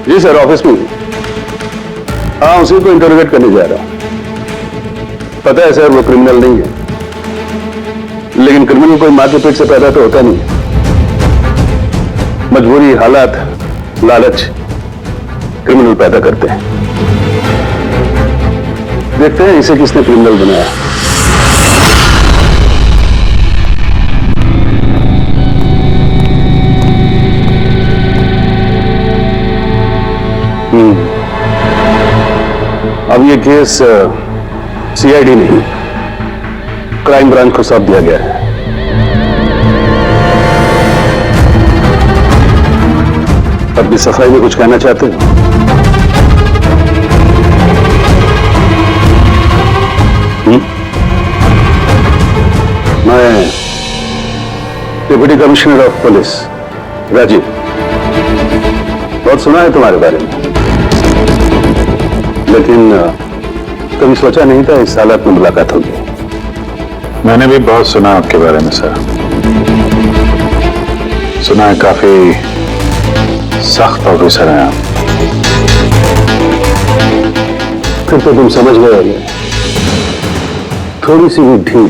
जी sir, office में। हाँ, उसी को इंटरोगेट करने जा रहा हूं। पता है सर, वो क्रिमिनल नहीं है, लेकिन क्रिमिनल कोई मां के पेट से पैदा तो होता नहीं है। मजबूरी, हालात, लालच क्रिमिनल पैदा करते हैं। देखते हैं इसे किसने क्रिमिनल बनाया। अब ये केस सीआईडी नहीं, क्राइम ब्रांच को सौंप दिया गया है। अपनी सफाई में कुछ कहना चाहते हो? मैं deputy commissioner of police Rajiv, बहुत सुना है तुम्हारे बारे में, लेकिन कभी सोचा नहीं था इस हालत में मुलाकात होगी। मैंने भी बहुत सुना आपके बारे में सर। सुना है काफी सख्त ऑफिसर हैं आप। फिर तो तुम समझ गए होगे, थोड़ी सी भी ढील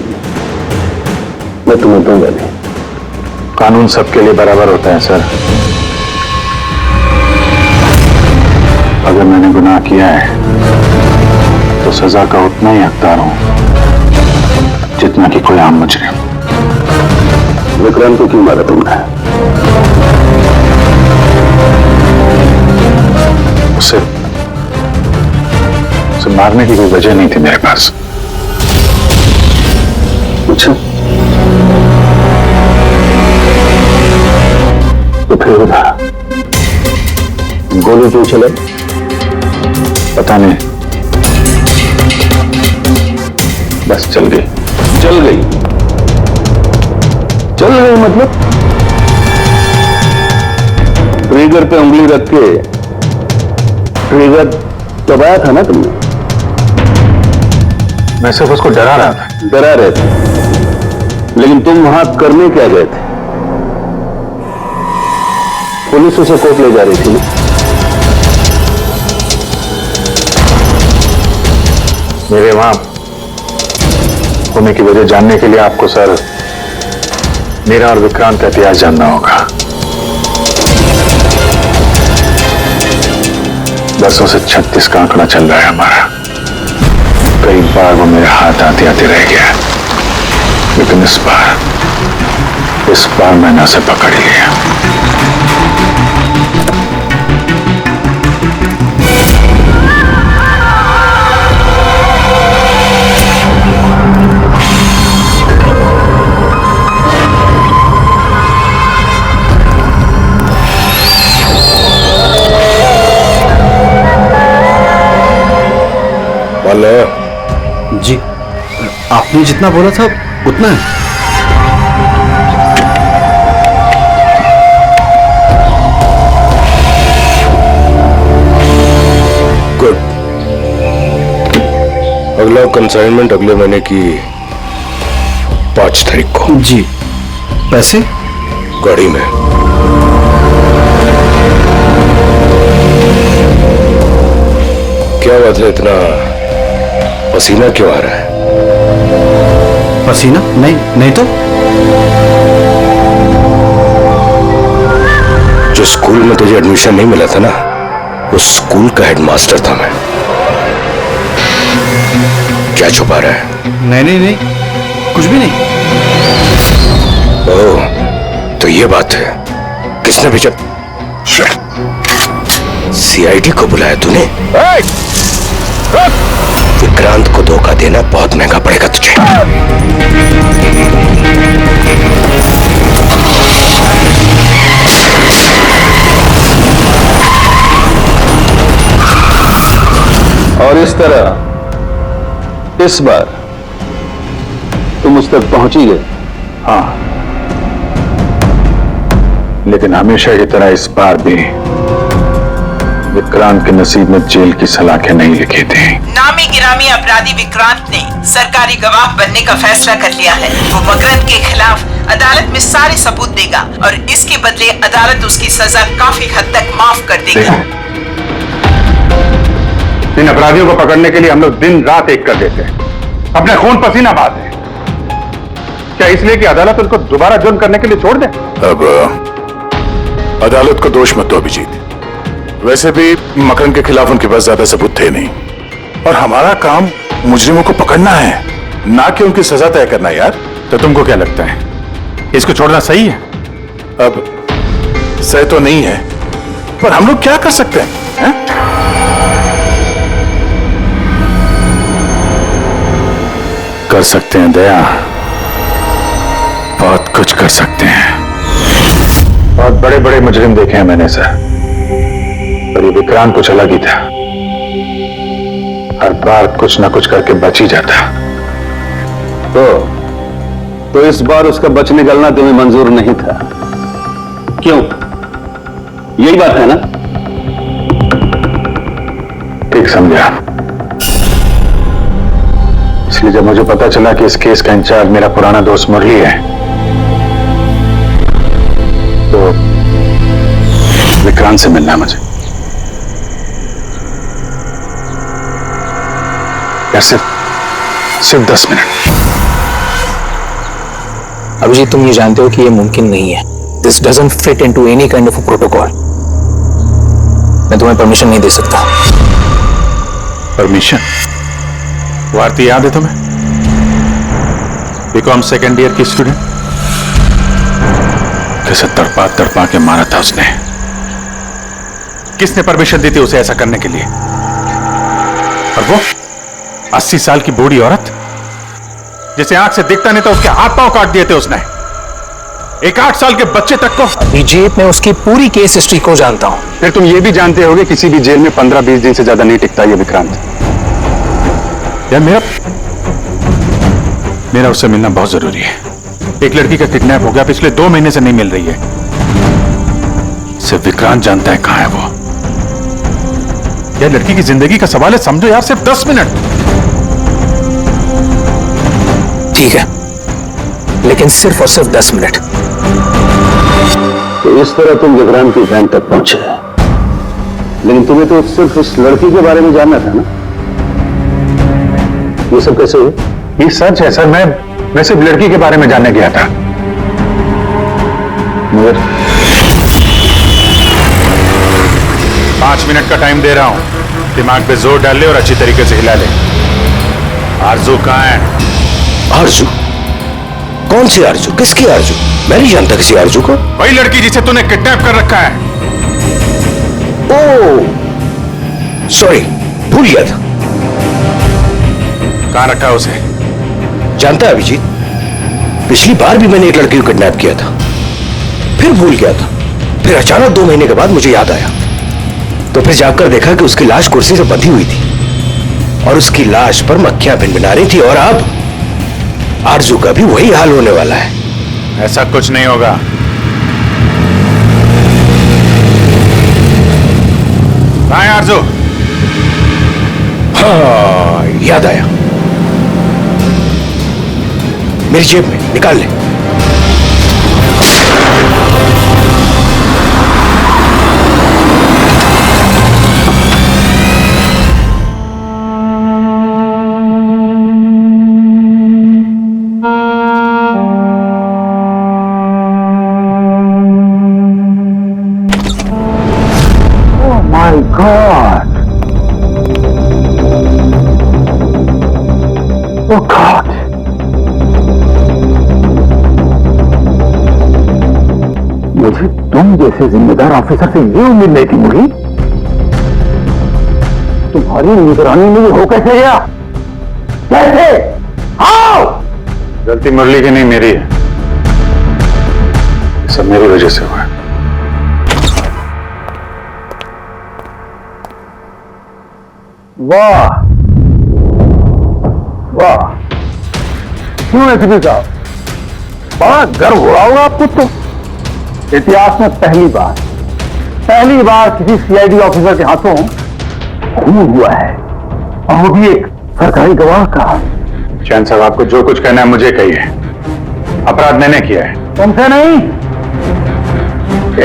मैं तुम्हें दूंगा नहीं। कानून सबके लिए बराबर होता है सर। अगर मैंने गुनाह किया है तो सजा का उतना ही हकदार हूं जितना कि कोई आम मुजरिम। विक्रांत को क्यों मारा तुमने? उसे मारने की कोई वजह नहीं थी मेरे पास। अच्छा, तो फिर गोली क्यों चले? पता नहीं, बस चल गई। चल गई? चल गई मतलब ट्रिगर पे उंगली रख के ट्रिगर दबाया था ना तुमने? मैं सिर्फ उसको डरा रहा था। डरा रहे थे, लेकिन तुम वहां करने क्या गए थे? पुलिस उसे कोर्ट ले जा रही थी ना? मेरे वहां होने की वजह जानने के लिए आपको सर मेरा और विक्रांत का इतिहास जानना होगा। बरसों से 36 का आंकड़ा चल रहा है हमारा। कई बार वो मेरे हाथ आते आते रह गया, लेकिन इस बार मैंने उसे पकड़ लिया। जी, आपने जितना बोला था उतना है। गुड। अगला कंसाइनमेंट अगले महीने की 5 तारीख को। जी, पैसे गाड़ी में। क्या बात है, इतना पसीना क्यों आ रहा है? पसीना? नहीं तो। जो स्कूल में तुझे एडमिशन नहीं मिला था ना, उस स्कूल का हेडमास्टर था मैं। क्या छुपा रहा है? नहीं, कुछ भी नहीं। ओह, तो ये बात है। किसने भेजा? सीआईडी को बुलाया तूने? विक्रांत को धोखा देना बहुत महंगा पड़ेगा तुझे। और इस तरह इस बार तुम उस तक पहुंच ही गए। हाँ, लेकिन हमेशा की तरह इस बार भी विक्रांत के नसीब में जेल की सलाखें नहीं लिखी थी। नामी गिरामी अपराधी विक्रांत ने सरकारी गवाह बनने का फैसला कर लिया है। वो मकरंद के खिलाफ अदालत में सारे सबूत देगा और इसके बदले अदालत उसकी सजा काफी हद तक माफ कर देगी। इन अपराधियों को पकड़ने के लिए हम लोग दिन रात एक कर देते हैं, अपने खून पसीना बहाते हैं। क्या इसलिए कि अदालत उनको दोबारा जुर्म करने के लिए छोड़ दे? अब अदालत को दोष मत दो अभिजीत। वैसे भी मकरन के खिलाफ उनके पास ज्यादा सबूत थे नहीं, और हमारा काम मुजरिमों को पकड़ना है, ना कि उनकी सजा तय करना। यार तो तुमको क्या लगता है, इसको छोड़ना सही है? अब सही तो नहीं है, पर हम लोग क्या कर सकते हैं, कर सकते हैं दया, बहुत कुछ कर सकते हैं। बहुत बड़े बड़े मुजरिम देखे हैं मैंने सर, पर ये विक्रांत कुछ अलग ही था। हर बार कुछ ना कुछ करके बच ही जाता। तो इस बार उसका बच निकलना तुम्हें मंजूर नहीं था, क्यों? यही बात है ना? ठीक समझा। इसलिए जब मुझे पता चला कि इस केस का इंचार्ज मेरा पुराना दोस्त मुरली है, तो विक्रांत से मिलना है मुझे। यार सिर्फ 10 मिनट। अभिजीत, तुम ये जानते हो कि ये मुमकिन नहीं है। This doesn't fit into any kind of protocol. मैं तुम्हें परमिशन नहीं दे सकता। परमिशन? भारती याद है तुम्हें? बीकॉम सेकेंड ईयर की स्टूडेंट, कैसे तड़पा तड़पा के मारा था उसने। किसने परमिशन दी थी उसे ऐसा करने के लिए? और वो 80 साल की बूढ़ी औरत जिसे आंख से दिखता नहीं था, उसके हाथ पांव काट दिए थे उसने। एक 8 साल के बच्चे तक को। अभिजीत, मैं उसकी पूरी केस हिस्ट्री को जानता हूं। फिर तुम ये भी जानते होगे किसी भी जेल में 15-20 दिन से ज्यादा नहीं टिकता ये विक्रांत। यार मेरा उससे मिलना बहुत जरूरी है। एक लड़की का किडनैप हो गया, पिछले 2 महीने से नहीं मिल रही है। सिर्फ विक्रांत जानता है कहां है वो। यह लड़की की जिंदगी का सवाल है, समझो यार, सिर्फ 10 मिनट। ठीक है, लेकिन सिर्फ और सिर्फ 10 मिनट। तो इस तरह तुम विक्रांत की वैन तक पहुंचे, लेकिन तुम्हें तो सिर्फ इस लड़की के बारे में जानना था ना? ये सब कैसे हुआ? ये सच है सर, मैं सिर्फ लड़की के बारे में जानने गया था। मगर 5 मिनट का टाइम दे रहा हूं, दिमाग पे जोर डाल ले और अच्छी तरीके से हिला ले। आरजू कहां है? आरजू? कौन सी आरजू? किसकी आरजू? मैं नहीं जानता किसी आरजू को। वही लड़की जिसे तूने किडनैप कर रखा है। ओह सॉरी, भूल गया था। कहां रखा है उसे? जानता है अभिजीत, पिछली बार भी मैंने एक लड़की को किडनैप किया था, फिर भूल गया था। फिर अचानक 2 महीने के बाद मुझे याद आया, तो फिर जाकर देखा कि उसकी लाश कुर्सी से बंधी हुई थी और उसकी लाश पर मक्खियां भिनभिना रही थी। और अब आरजू का भी वही हाल होने वाला है। ऐसा कुछ नहीं होगा। कहां है आरजू? हाँ, याद आया, मेरी जेब में, निकाल ले। My God! Oh God! मुझे तुम जैसे जिम्मेदार ऑफिसर से ये उम्मीद नहीं थी मुरली। तुम्हारी निगरानी में हो कैसे गया? कैसे? आओ! गलती मुरली की नहीं, मेरी है। ये सब मेरी वजह से हुआ है। वाह वाह, क्यों एसीपी साहब, बड़ा गर्व हो रहा होगा आपको। तो इतिहास में पहली बार किसी सीआईडी ऑफिसर के हाथों खून हुआ है, और वो भी एक सरकारी गवाह का। चैन साहब, आपको जो कुछ कहना है मुझे कहिए। अपराध मैंने किया है, तुमसे नहीं।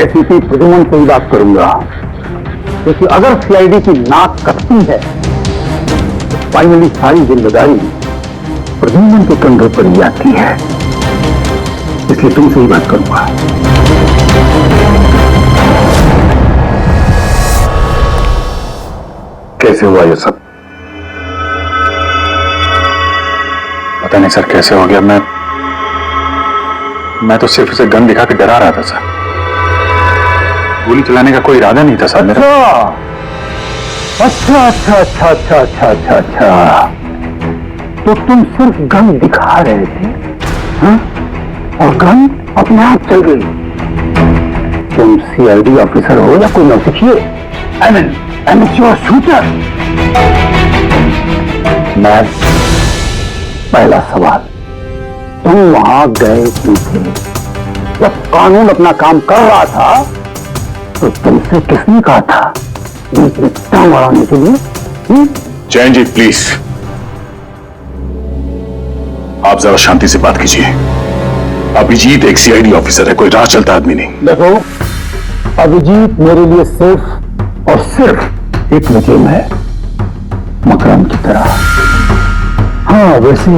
एसीपी प्रद्युमन से ही बात करूंगा, क्योंकि अगर सीआईडी की नाक कटती है फाइनली सारी जिम्मेदारी प्रद्युम्न के कंधों पर ही आती है, इसलिए तुमसे ही बात करूंगा। कैसे हुआ ये सब? पता नहीं सर कैसे हो गया। मैं तो सिर्फ उसे गन दिखा के डरा रहा था सर। गोली चलाने का कोई इरादा नहीं था सर मेरा। अच्छा अच्छा अच्छा अच्छा अच्छा अच्छा अच्छा, तो तुम सिर्फ गन दिखा रहे थे, हाँ? और गन अपने आप चल गई। तुम सीआईडी ऑफिसर हो या कोई नौसिखिए? I mean amateur shooter. मैं पहला सवाल, तुम वहां गए क्यों थे? जब कानून अपना काम कर रहा था तो तुमसे किसने कहा था बीच में टांग अड़ाने के लिए? जैन जी प्लीज, आप जरा शांति से बात कीजिए। अभिजीत एक सीआईडी ऑफिसर है, कोई राह चलता आदमी नहीं। देखो, अभिजीत मेरे लिए सिर्फ और सिर्फ एक मुजरिम है, मकरम की तरह। हाँ वैसे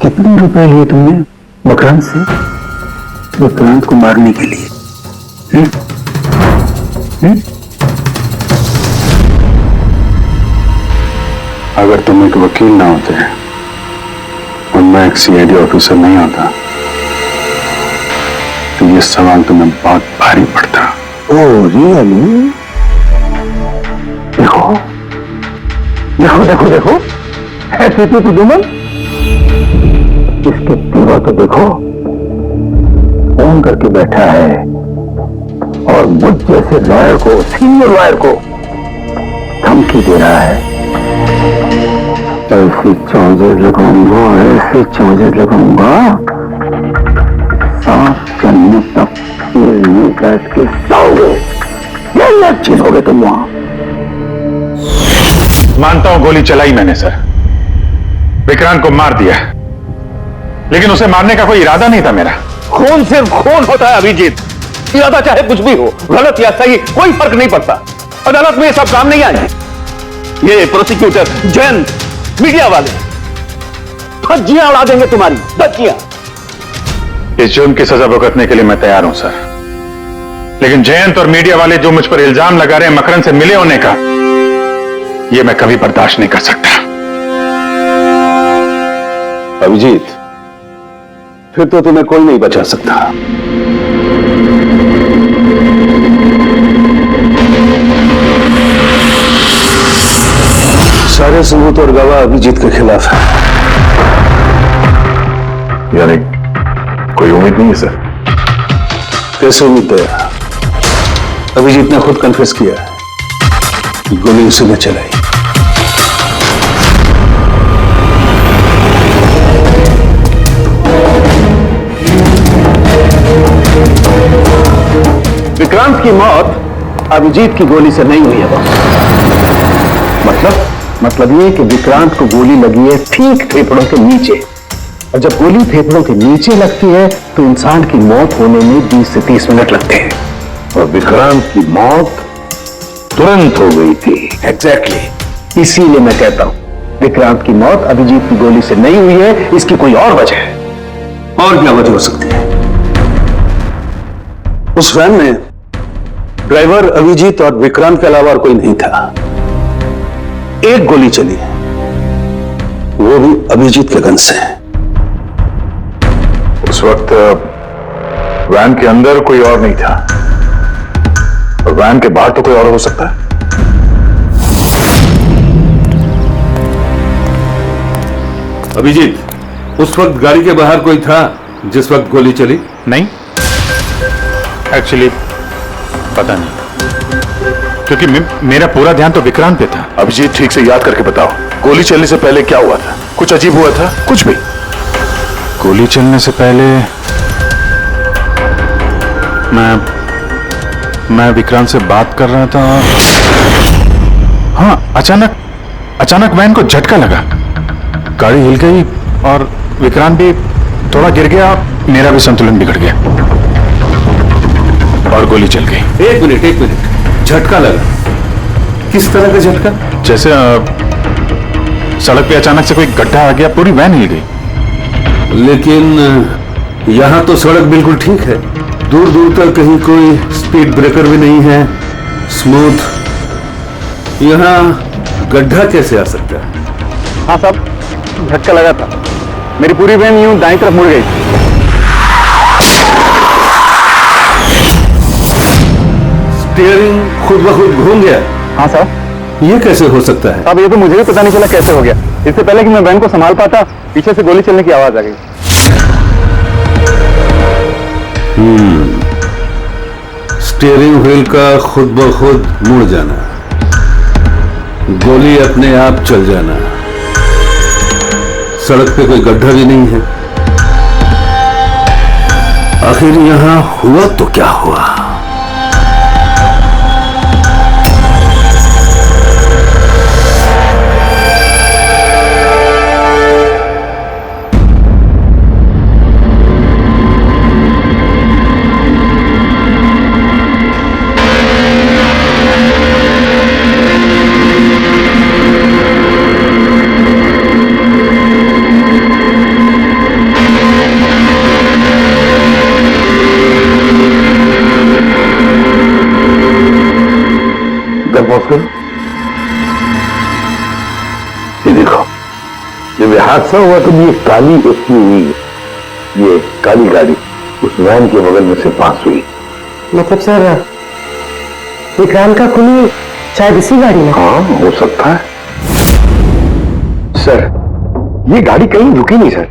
कितने रुपए लिए तुमने मकरम से विक्रांत को मारने के लिए? अगर तुम एक वकील ना होते और मैं एक सीआईडी ऑफिसर नहीं होता तो ये सवाल तुम्हें बहुत भारी पड़ता। Oh really? देखो देखो देखो देखो, ऐसे तो प्रद्युम्न, इसके तेवर तो देखो, फोन करके बैठा है और मुझ जैसे लॉयर को, सीनियर लॉयर को धमकी दे रहा है। ऐसी चार्जेस लगाऊंगा, ऐसे चार्जेस लगाऊंगा, 7 जन्म तक जेल में बैठ के सोओगे। यही एक चीज हो गई तुम वहां। मानता हूं गोली चलाई मैंने सर, विक्रांत को मार दिया, लेकिन उसे मारने का कोई इरादा नहीं था मेरा। खून सिर्फ खून होता है अभिजीत, इरादा चाहे कुछ भी हो, गलत या सही कोई फर्क नहीं पड़ता। अदालत में ये सब काम नहीं आए। ये प्रोसिक्यूटर, जैन, मीडिया वाले धज्जियां उड़ा देंगे तुम्हारी, धज्जियां। इस जुर्म की सजा भुगतने के लिए मैं तैयार हूं सर, लेकिन जयंत और मीडिया वाले जो मुझ पर इल्जाम लगा रहे हैं मकरन से मिले होने का, यह मैं कभी बर्दाश्त नहीं कर सकता। अभिजीत, फिर तो तुम्हें कोई नहीं बचा सकता। सारे सबूत और गवाह अभिजीत के खिलाफ है। यानी कोई उम्मीद नहीं है सर? कैसे उम्मीद है? अभिजीत ने खुद कन्फेस किया है कि गोली उसी ने चलाई। विक्रांत की मौत अभिजीत की गोली से नहीं हुई है बॉस। मतलब ये कि विक्रांत को गोली लगी है ठीक फेफड़ों के नीचे, और जब गोली फेफड़ों के नीचे लगती है तो इंसान की मौत होने में 20 से 30 मिनट लगते हैं, और विक्रांत की मौत तुरंत हो गई थी। एग्जैक्टली, इसीलिए मैं कहता हूं विक्रांत की मौत अभिजीत की गोली से नहीं हुई है, इसकी कोई और वजह है। और क्या वजह हो सकती है? उस वैन में ड्राइवर अभिजीत और विक्रांत के अलावा और कोई नहीं था। एक गोली चली, वो भी अभिजीत के गन से। उस वक्त वैन के अंदर कोई और नहीं था, और वैन के बाहर तो कोई और हो सकता है। अभिजीत, उस वक्त गाड़ी के बाहर कोई था जिस वक्त गोली चली? नहीं, एक्चुअली पता नहीं, क्योंकि मेरा पूरा ध्यान तो विक्रांत पे था। अभिजीत, ठीक से याद करके बताओ, गोली चलने से पहले क्या हुआ था? कुछ अजीब हुआ था? कुछ भी? गोली चलने से पहले मैं विक्रांत से बात कर रहा था। हाँ, अचानक वैन को झटका लगा, गाड़ी हिल गई और विक्रांत भी थोड़ा गिर गया, मेरा भी संतुलन बिगड़ गया और गोली चल गई। एक मिनट, झटका लगा किस तरह का झटका? जैसे सड़क पे अचानक से कोई गड्ढा आ गया, पूरी वैन हिल गई। लेकिन यहाँ तो सड़क बिल्कुल ठीक है, दूर दूर तक कहीं कोई स्पीड ब्रेकर भी नहीं है, स्मूथ। यहाँ गड्ढा कैसे आ सकता है? हाँ साहब, झटका लगा था। मेरी पूरी वैन यूं दाईं तरफ मुड़ गई। स्टीयरिंग खुद ब खुद घूम गया? हाँ साहब। ये कैसे हो सकता है? अब ये तो मुझे भी पता नहीं चला कैसे हो गया। इससे पहले कि मैं वैन को संभाल पाता, पीछे से गोली चलने की आवाज आ गई। स्टीयरिंग व्हील का खुद ब खुद मुड़ जाना, गोली अपने आप चल जाना, सड़क पे कोई गड्ढा भी नहीं है। आखिर यहां हुआ तो क्या हुआ? ये देखो, जब ये हादसा हुआ तो ये काली एसयूवी, ये काली गाड़ी उस वैन के बगल में से पास हुई। मतलब सर, विक्रांत का खूनी शायद इसी गाड़ी में? हाँ, हो सकता है। सर, ये गाड़ी कहीं रुकी नहीं सर,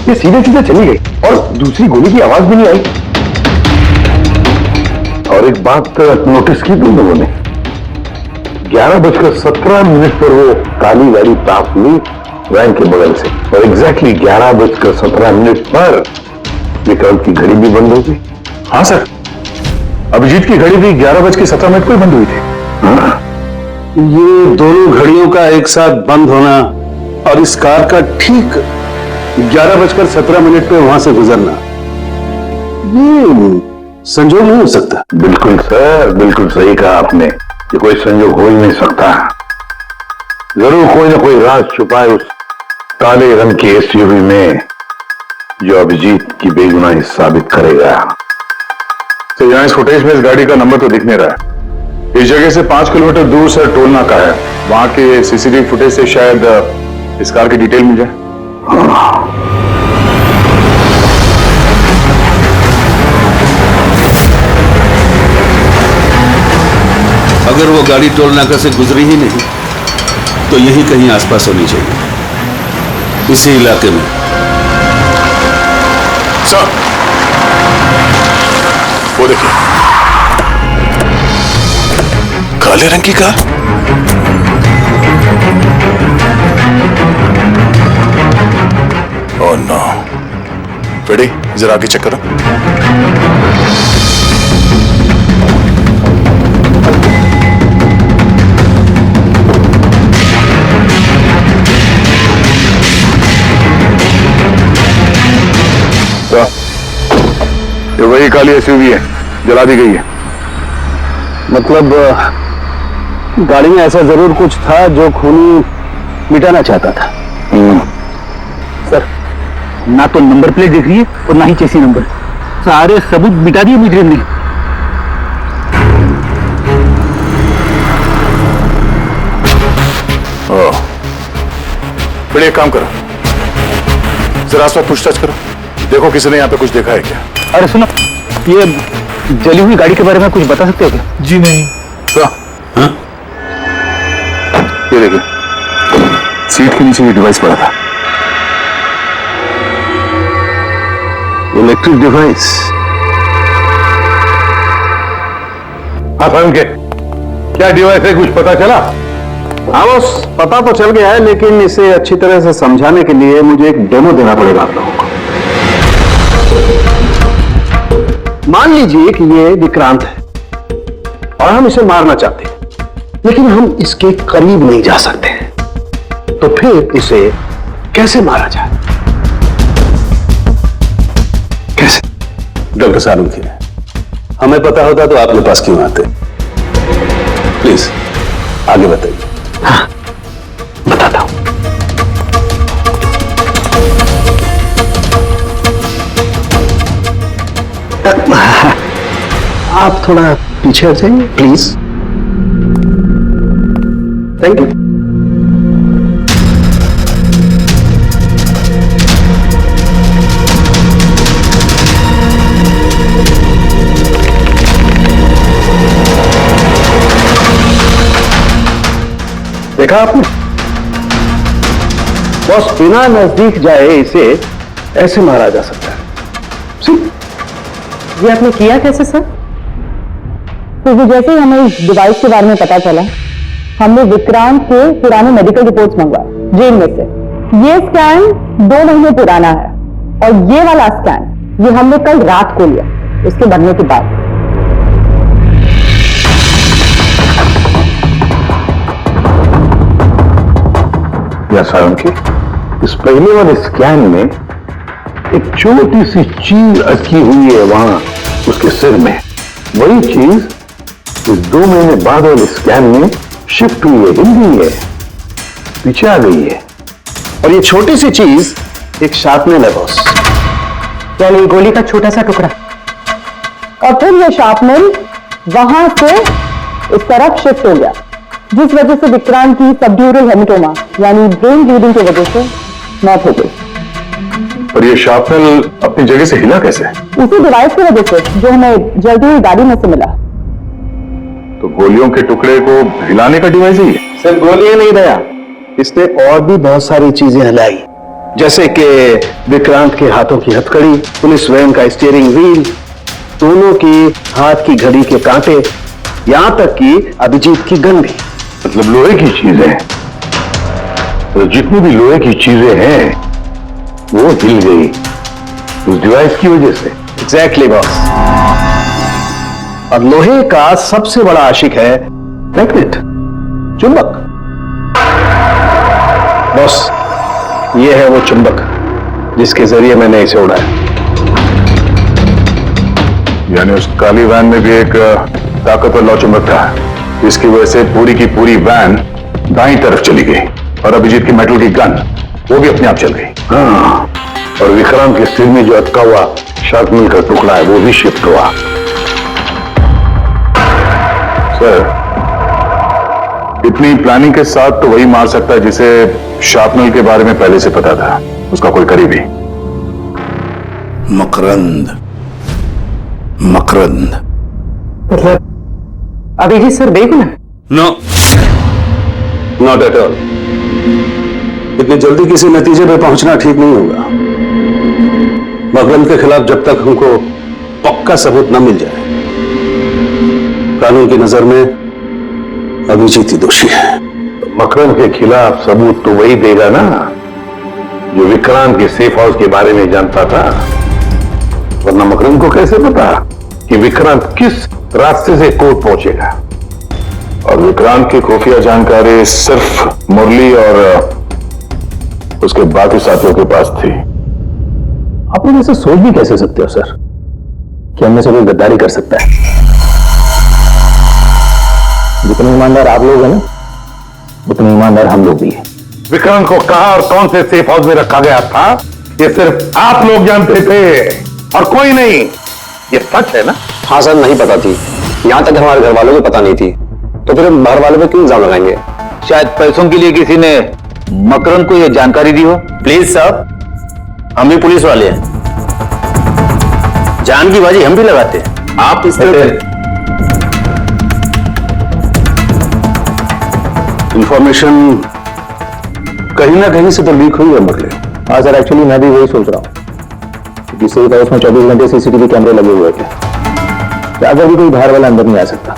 ये सीधे सीधे चली गई और दूसरी गोली की आवाज भी नहीं आई। और एक बात नोटिस की तुम लोगों ने, 11:17 पर वो काली गाड़ी पास हुई वैन के बगल से, और एग्जैक्टली 11:17 पर विक्रांत की घड़ी भी बंद हो गई। हाँ सर, अभिजीत की घड़ी भी 11:17 पर बंद हुई थी। हाँ, ये दोनों घड़ियों का एक साथ बंद होना और इस कार का ठीक 11:17 पे वहां से गुजरना, ये संजोग नहीं हो सकता। बिल्कुल सर, बिल्कुल सही कहा आपने, ये कोई संयोग हो ही नहीं सकता। जरूर कोई ना कोई राज छुपा है उस काले रंग के एसयूवी में, जो अभिजीत की बेगुनाही साबित करेगा। तो यहाँ इस फुटेज में इस गाड़ी का नंबर तो दिख नहीं रहा है। इस जगह से 5 किलोमीटर दूर सर टोल नाका है, वहां के सीसीटीवी फुटेज से शायद इस कार की डिटेल मिल जाए। अगर वो गाड़ी टोल नाका से गुजरी ही नहीं तो यही कहीं आसपास होनी चाहिए, इसी इलाके में। सर, वो देखिए, काले रंग की कार। Oh no. रेडी, जरा आगे चेक करो। ये वही काली एसयूवी है, जला दी गई है। मतलब गाड़ी में ऐसा जरूर कुछ था जो खूनी मिटाना चाहता था। सर, ना तो नंबर प्लेट दिख रही है और ना ही चेसी नंबर, सारे सबूत मिटा दिए मुजरिम ने। ओह, फिर एक काम करो, जरा आसपास पूछताछ करो, देखो किसी ने यहाँ पे कुछ देखा है क्या। अरे सुनो, ये जली हुई गाड़ी के बारे में कुछ बता सकते हो क्या? जी नहीं। हाँ? ये देखिए, सीट के नीचे ये डिवाइस पड़ा था। Electric device. हाँ के क्या डिवाइस है, कुछ पता चला? हाँ बस, पता तो चल गया है, लेकिन इसे अच्छी तरह से समझाने के लिए मुझे एक डेमो देना पड़ेगा आप लोगों को। मान लीजिए कि ये विक्रांत है और हम इसे मारना चाहते हैं, लेकिन हम इसके करीब नहीं जा सकते हैं, तो फिर इसे कैसे मारा जाए? कैसे? डॉक्टर सालुंखे, हमें पता होता तो आपके पास क्यों आते? प्लीज आगे बताइए। हाँ, बताता हूं। आप थोड़ा पीछे हट जाइए प्लीज। Thank you. देखा आपने, बस बिना नजदीक जाए इसे ऐसे मारा जा सकता है। ये आपने किया कैसे सर? क्योंकि जैसे ही हमें इस डिवाइस के बारे में पता चला, हमने विक्रांत के पुराने मेडिकल रिपोर्ट्स मंगवाए जेल में से। ये स्कैन 2 महीने पुराना है और ये वाला स्कैन ये हमने कल रात को लिया उसके बनने के बाद। सारंगी, इस पहले वाले स्कैन में एक छोटी सी चीज अटकी हुई है वहां उसके सिर में। वही चीज इस 2 महीने बाद वाले स्कैन में शिफ्ट हुई है, हिल गई है, पीछे आ गई है। और ये छोटी सी चीज एक शार्पनर है बॉस, यानी गोली का छोटा सा टुकड़ा। और फिर ये शार्पनर वहां से इस तरफ शिफ्ट हो गया, जिस वजह से विक्रांत की सबड्यूरल हेमेटोमा यानी ब्रेन ब्लीडिंग की वजह से मौत हो गई। और ये शार्पनर अपनी जगह से हिला कैसे? उसी डिवाइस की वजह से जो हमें जल्दी हुई गाड़ी में से मिला। तो गोलियों के टुकड़े को हिलाने का डिवाइस ही है? सिर्फ गोलियां नहीं दया, इसने और भी बहुत सारी चीजें हिलाई, जैसे कि विक्रांत के हाथों की हथकड़ी, पुलिस वैन का स्टीयरिंग व्हील, दोनों की हाथ की घड़ी के कांटे, यहां तक कि अभिजीत की गन भी। मतलब लोहे की चीजें, तो जितनी भी लोहे की चीजें हैं वो हिल गई उस डिवाइस की वजह से। Exactly boss. और लोहे का सबसे बड़ा आशिक है मैग्नेट, चुंबक। बॉस, ये है वो चुंबक जिसके जरिए मैंने इसे उड़ाया। यानी उस काली वैन में भी एक ताकतवर लौ चुंबक था, इसकी वजह से पूरी की पूरी वैन दाईं तरफ चली गई और अभिजीत की मेटल की गन वो भी अपने आप चल गई। हाँ, और विक्रांत के सिर में जो अटका हुआ शार्पनर का टुकड़ा है वो भी शिफ्ट हुआ। सर, इतनी प्लानिंग के साथ तो वही मार सकता है जिसे शार्पनर के बारे में पहले से पता था, उसका कोई करीबी। मकरंद, मकरंद मतलब अभिजीत सर बेगुनाह? No, not at all. इतनी जल्दी किसी नतीजे पे पहुंचना ठीक नहीं होगा। मकरंद के खिलाफ जब तक हमको पक्का सबूत न मिल जाए, कानून की नजर में अभिजीत ही दोषी है। मकरंद के खिलाफ सबूत तो वही देगा ना जो विक्रांत के सेफ हाउस के बारे में जानता था, वरना मकरंद को कैसे पता कि विक्रांत किस रास्ते से कोर्ट पहुंचेगा। और विक्रांत की खुफिया जानकारी सिर्फ मुरली और उसके बाकी साथियों के पास थी। आप लोग ऐसे सोच भी कैसे सकते हो सर कि हमने से कोई गद्दारी कर सकता है? जितने ईमानदार आप लोग हैं ना, उतने ईमानदार हम लोग भी हैं। विक्रांत को कहां और कौन से सेफ हाउस में रखा गया था, ये सिर्फ आप लोग जानते थे और कोई नहीं। ये सच है ना? हाँ सर, नहीं पता थी। यहाँ तक हमारे घर वालों को पता नहीं थी, तो फिर हम बाहर वालों पे क्यों इल्जाम लगाएंगे? शायद पैसों के लिए किसी ने मकरंद को यह जानकारी दी हो। प्लीज साहब, हम भी पुलिस वाले हैं, जान की बाजी हम भी लगाते हैं। आप इस तरह इंफॉर्मेशन कहीं ना कहीं से तो लीक हुई है मुरली। हाँ सर, एक्चुअली मैं भी वही सोच रहा हूँ कि सेफ हाउस में 24 घंटे सीसीटीवी कैमरे लगे हुए थे, अगर भी कोई बाहर वाला अंदर नहीं आ सकता।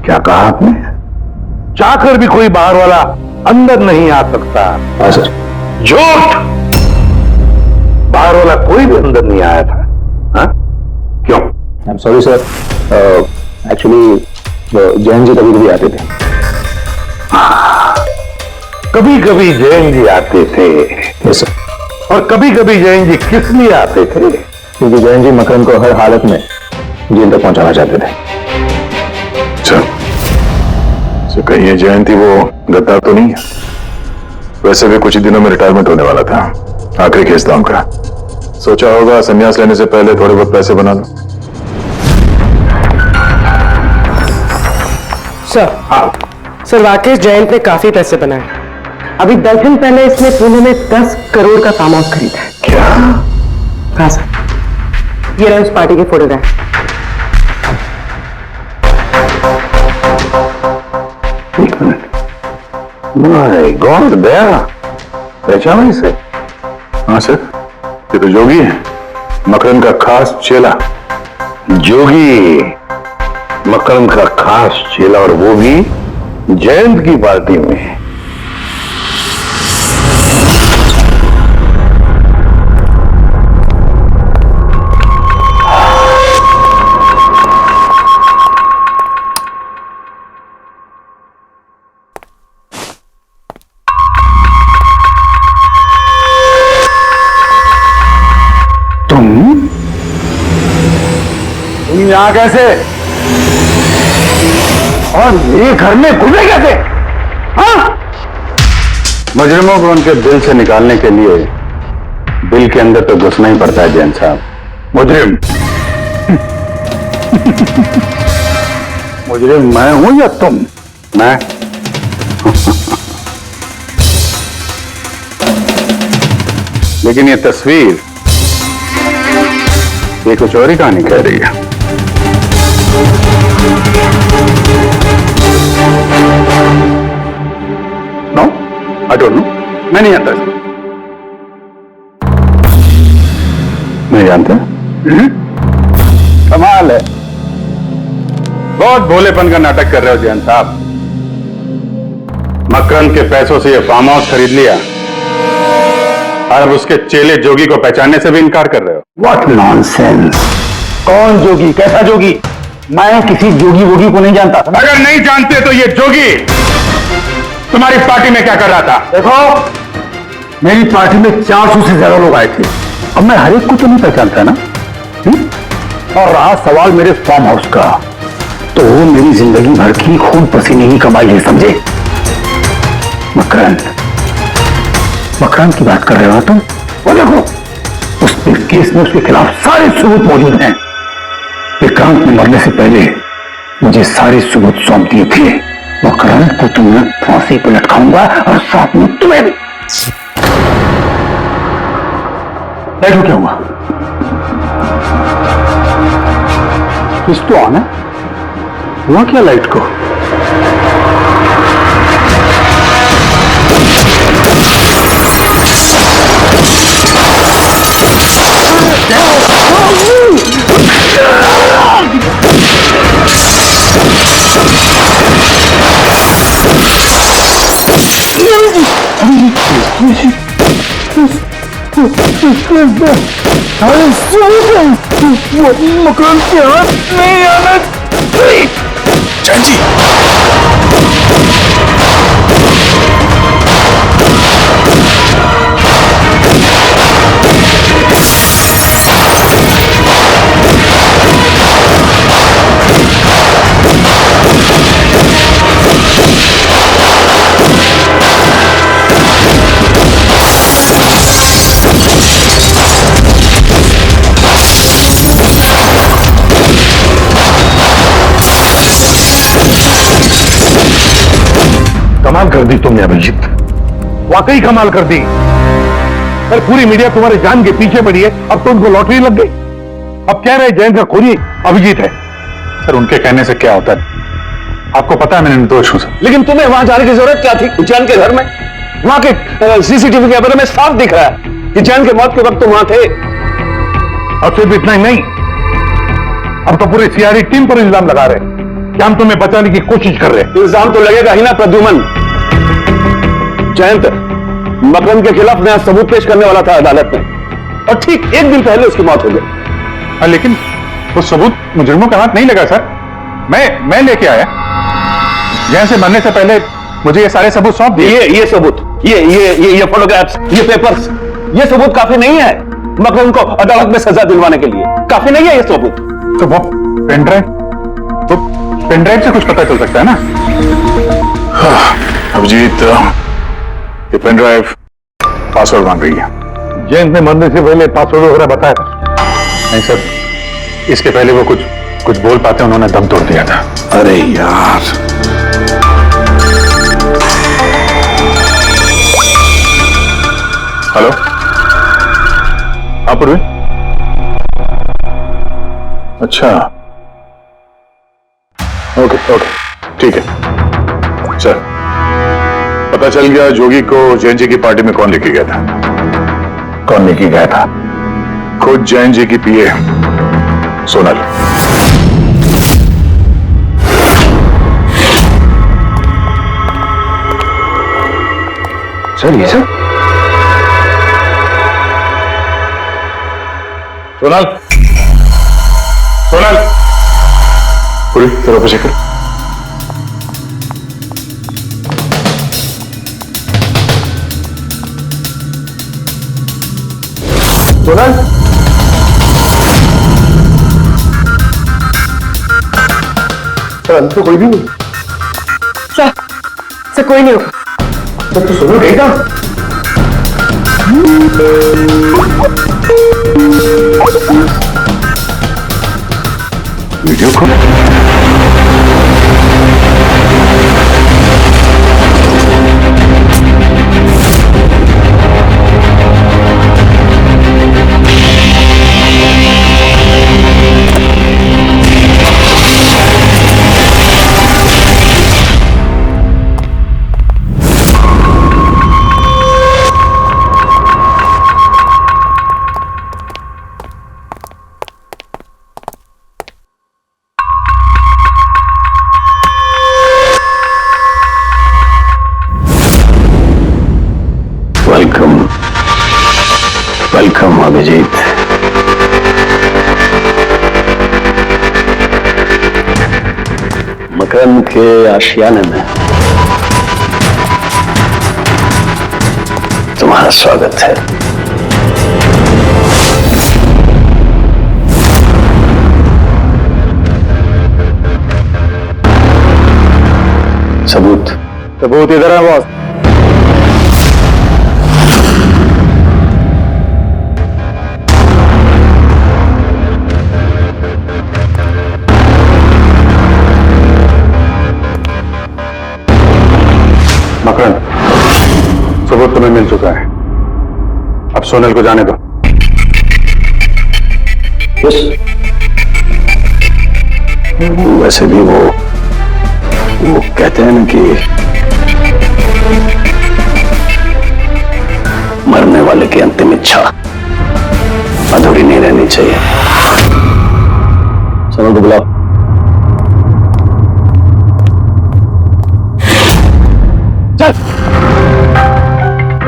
क्या कहा आपने? चाहकर भी कोई बाहर वाला अंदर नहीं आ सकता? हाँ सर। झूठ! बाहर वाला कोई भी अंदर नहीं आया था। हाँ? क्यों? I am sorry sir, actually Jain ji कभी कभी आते थे। कभी कभी जैन जी आते थे। Yes sir. और कभी कभी जैन जी किस लिए आते थे? क्योंकि जैन जी मकरंद को हर हालत में जेल तक पहुंचाना चाहते थे। अच्छा, कहीं ये जयंती वो गद्दार तो नहीं है? वैसे भी कुछ ही दिनों में रिटायरमेंट होने वाला था, आखिरी केस था उनका। सोचा होगा संन्यास लेने से पहले थोड़े बहुत पैसे बना लो। सर, सर राकेश जयंत ने काफी पैसे बनाए। अभी 10 दिन पहले इसने पुणे में 10 करोड़ का फार्म हाउस खरीदा है। क्या? हाँ सर, ये रहे उस पार्टी के फोटोग्राफ। एक मिनट, माय गॉड, दया पहचाना इसे? हाँ सर, ये तो जोगी है, मकरन का खास चेला। जोगी मकरन का खास चेला, और वो भी जयंत की पार्टी में। तुम यहां कैसे, और मेरे घर में घुसे कैसे? हाँ? मुजरिमों को उनके दिल से निकालने के लिए दिल के अंदर तो घुसना ही पड़ता है जैन साहब। मुजरिम मुजरिम मैं हूं या तुम? मैं लेकिन ये तस्वीर, ये कुछ और ही कहानी कह रही है। नो, आई डोंट नो, मैं नहीं जानता इसको। नहीं जानते? कमाल है, बहुत भोलेपन का नाटक कर रहे हो जैन साहब। मकरन के पैसों से ये फार्म हाउस खरीद लिया और अब उसके चेले जोगी को पहचानने से भी इनकार कर रहे हो। What nonsense! कौन जोगी, कैसा जोगी? मैं किसी जोगी वोगी को नहीं जानता। अगर नहीं जानते तो ये जोगी तुम्हारी पार्टी में क्या कर रहा था? देखो, मेरी पार्टी में 400 से ज्यादा लोग आए थे, अब मैं हर एक को तो नहीं पहचानता ना। और रहा सवाल मेरे फार्म हाउस का, तो वो मेरी जिंदगी भर की खून पसीने की कमाई है, समझे? मकरन की बात कर रहे हो तुम? वो देखो, उस केस में उसके खिलाफ सारे सबूत मौजूद हैं। विक्रांत ने मरने से पहले मुझे सारे सबूत सौंप दिए थे। मकरन को तो मैं फांसी पर लटकाऊंगा और साथ में तुम्हें भी। देखो क्या हुआ, कुछ तो आना हुआ क्या लाइट को? मकरन के हाथ नहीं आना चाहिए। जैन जी, कमाल कर दी तुमने अभिजीत, वाकई कमाल कर दी। पर पूरी मीडिया तुम्हारे जान के पीछे पड़ी है, अब तो उनको लॉटरी लग गई। अब कह रहे जयंत का खूनी अभिजीत है। सर, उनके कहने से क्या होता है? आपको पता है मैं निर्दोष हूं सर। लेकिन तुम्हें वहां जाने की जरूरत क्या थी? जैन के घर में, वहां के सीसीटीवी कैमरे में साफ दिख रहा है कि जैन के मौत के वक्त तुम वहां थे। और सिर्फ इतना ही नहीं, अब तो पूरी सीआईडी टीम पर इल्जाम लगा रहे हैं कि हम तुम्हें बचाने की कोशिश कर रहे हैं। इल्जाम तो लगेगा ही ना प्रद्युमन। जयंत मकरन के खिलाफ नया सबूत पेश करने वाला था अदालत में, और ठीक एक दिन पहले उसकी मौत हो गई। लेकिन वो सबूत मुजरिमों के हाथ नहीं लगा सर, मैं लेके आया। जैन से मरने से पहले मुझे ये सारे सबूत सौंप दिए। ये सबूत, ये फोटोग्राफ्स, ये पेपर्स, ये सबूत काफी नहीं है मकरन को अदालत में सजा दिलवाने के लिए। काफी नहीं है ये सबूत। तो वो पेन ड्राइव, तो पेन ड्राइव से कुछ पता चल सकता है ना? अभिजीत, ये पेन ड्राइव पासवर्ड मांग रही है। जेम्स ने मरने से पहले पासवर्ड वगैरह बताया था? नहीं सर, इसके पहले वो कुछ बोल पाते उन्होंने दम तोड़ दिया था। अरे यार, हेलो, हाँ पूर्वी। अच्छा, ओके ओके, ठीक है सर। पता चल गया जोगी को जैन जी की पार्टी में कौन लेके गया था। कौन लेके गया था? खुद जैन जी की पीए सोनल। सर ये सर सोनल, सोनल, पूरी तरह पे चेक कर। सोनल, सर अंदर तो कोई भी नहीं। सर कोई नहीं होगा। सर तो सोनल गई था। Video call. वेलकम अभिजीत। मकरंद के आशियाने में तुम्हारा स्वागत है। सबूत इधर है बॉस। मकरंद, सबूत तुम्हें मिल चुका है, अब सोनल को जाने दो। वैसे भी वो कहते हैं ना कि मरने वाले की अंतिम इच्छा अधूरी नहीं रहनी चाहिए। सोनल को बुलाओ।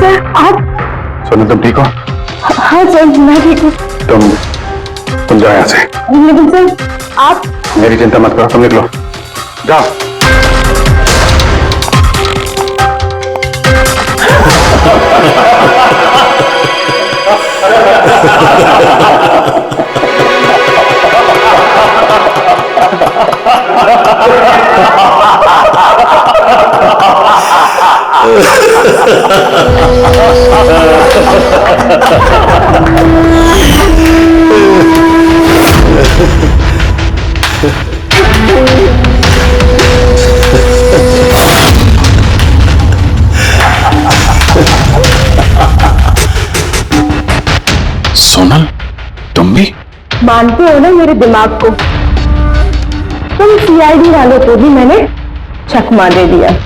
सर आप? सोनल तुम ठीक हो? हाँ सर मैं ठीक हूँ। तुम जाओ यहाँ से। लेकिन सर आप? मेरी चिंता मत करो, तुम निकलो, जाओ। सोनल, तुम भी मानते हो ना मेरे दिमाग को? तुम सीआईडी वालों को भी मैंने चकमा दे दिया।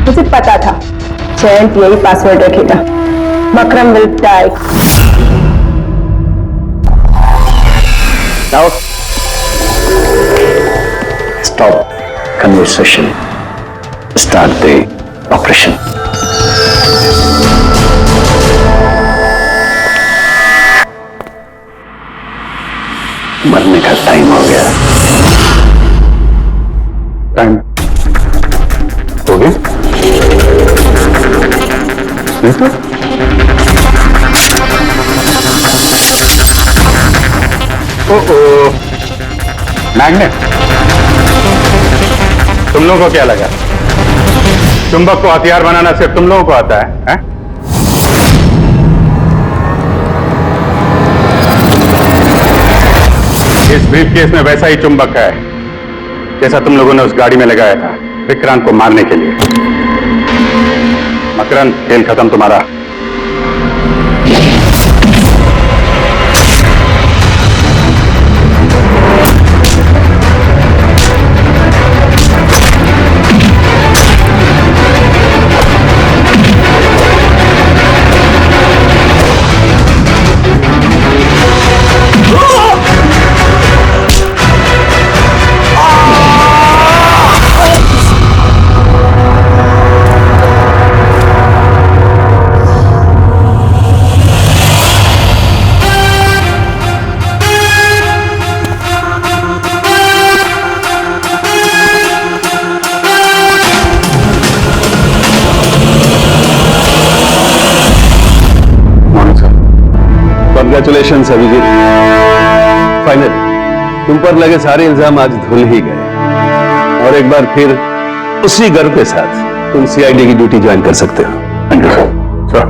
मुझे पता था जयंत यही पासवर्ड रखेगा। Makram will die. Now, stop conversation. Start the operation. मरने का टाइम हो गया। टाइम हो गया? Oh, magnet. तुम लोगों को क्या लगा चुंबक को हथियार बनाना सिर्फ तुम लोगों को आता है? इस ब्रीफकेस में वैसा ही चुंबक है जैसा तुम लोगों ने उस गाड़ी में लगाया था विक्रांत को मारने के लिए। मकरंद, खेल खत्म तुम्हारा। कंग्रेचुलेशन अभिजीत, फाइनली तुम पर लगे सारे इल्जाम आज धुल ही गए और एक बार फिर उसी गर्व के साथ तुम सीआईडी की ड्यूटी ज्वाइन कर सकते हो। Thank you sir.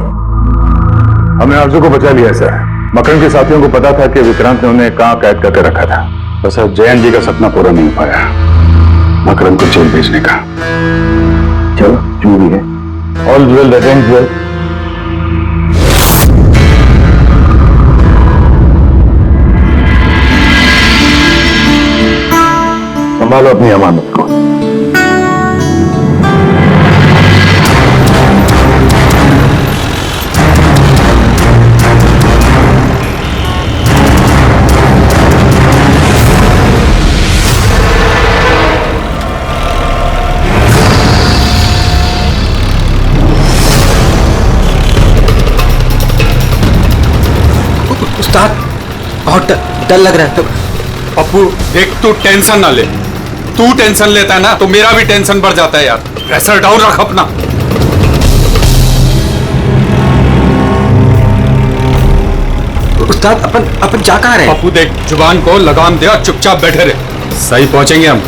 हमने अर्जु को बचा लिया सर। मकरंद के साथियों को पता था कि विक्रांत ने उन्हें कहां कैद करके रखा था, तो सर जयंत जी का सपना पूरा नहीं हो पाया मकरंद को जेल भेजने का। चलो जो भी है, all well that ends well. संभालो अपनी अमानत को। उस्ताद, बहुत डर लग रहा है। पप्पू देख, तू टेंशन ना ले। तू टेंशन लेता है ना तो मेरा भी टेंशन बढ़ जाता है यार। प्रेशर डाउन रख अपना। उस्ताद, अपन जा कहाँ रहे? पप्पू देख, जुबान को लगाम दे और चुपचाप बैठे रहे। सही पहुंचेंगे हम।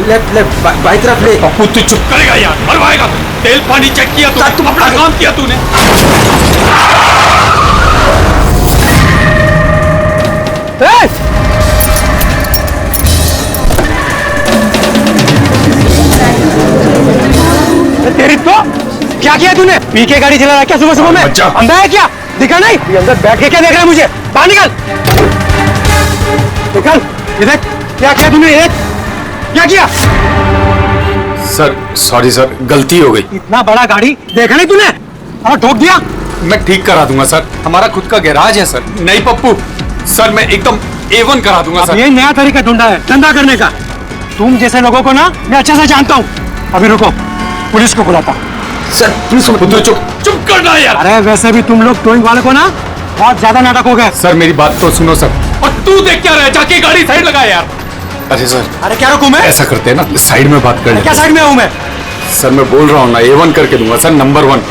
लेफ्ट बाई तरफ ले। पप्पू तू चुप करेगा यार, मरवाएगा। तेल पानी चेक किया तूने, तुम अपना काम किया तूने। तेरी तो क्या किया तूने? पी के गाड़ी चला रहा है क्या सुबह सुबह में? अंधा है क्या? दिखा नहीं? ये अंदर बैठ के क्या देख रहा है मुझे? बाहर निकल। निकल इधर। क्या किया तूने? क्या किया? सर सॉरी सर, गलती हो गई। इतना बड़ा गाड़ी देखा नहीं तूने और ठोक दिया? मैं ठीक करा दूंगा सर, हमारा खुद का गैराज है सर। नहीं पप्पू सर, मैं एकदम A1 करा दूंगा सर। ये नया तरीका ढूंढा है धंधा करने का। तुम जैसे लोगों को ना मैं अच्छे से जानता हूँ। अभी रुको, पुलिस को बुलाता हूँ। सर पुलिस को। चुप करना यार। अरे वैसे भी तुम लोग टोइंग वाले को ना बहुत ज्यादा नाटक हो गए। सर मेरी बात तो सुनो सर। और तू देख क्या रहा है, जाके गाड़ी साइड लगा यार। अरे सर, अरे क्या रुकूं मैं? ऐसा करते हैं ना, साइड में बात कर लेते हैं। क्या साइड में हूं मैं? सर मैं बोल रहा हूँ ना, A1 करके दूंगा सर, नंबर 1।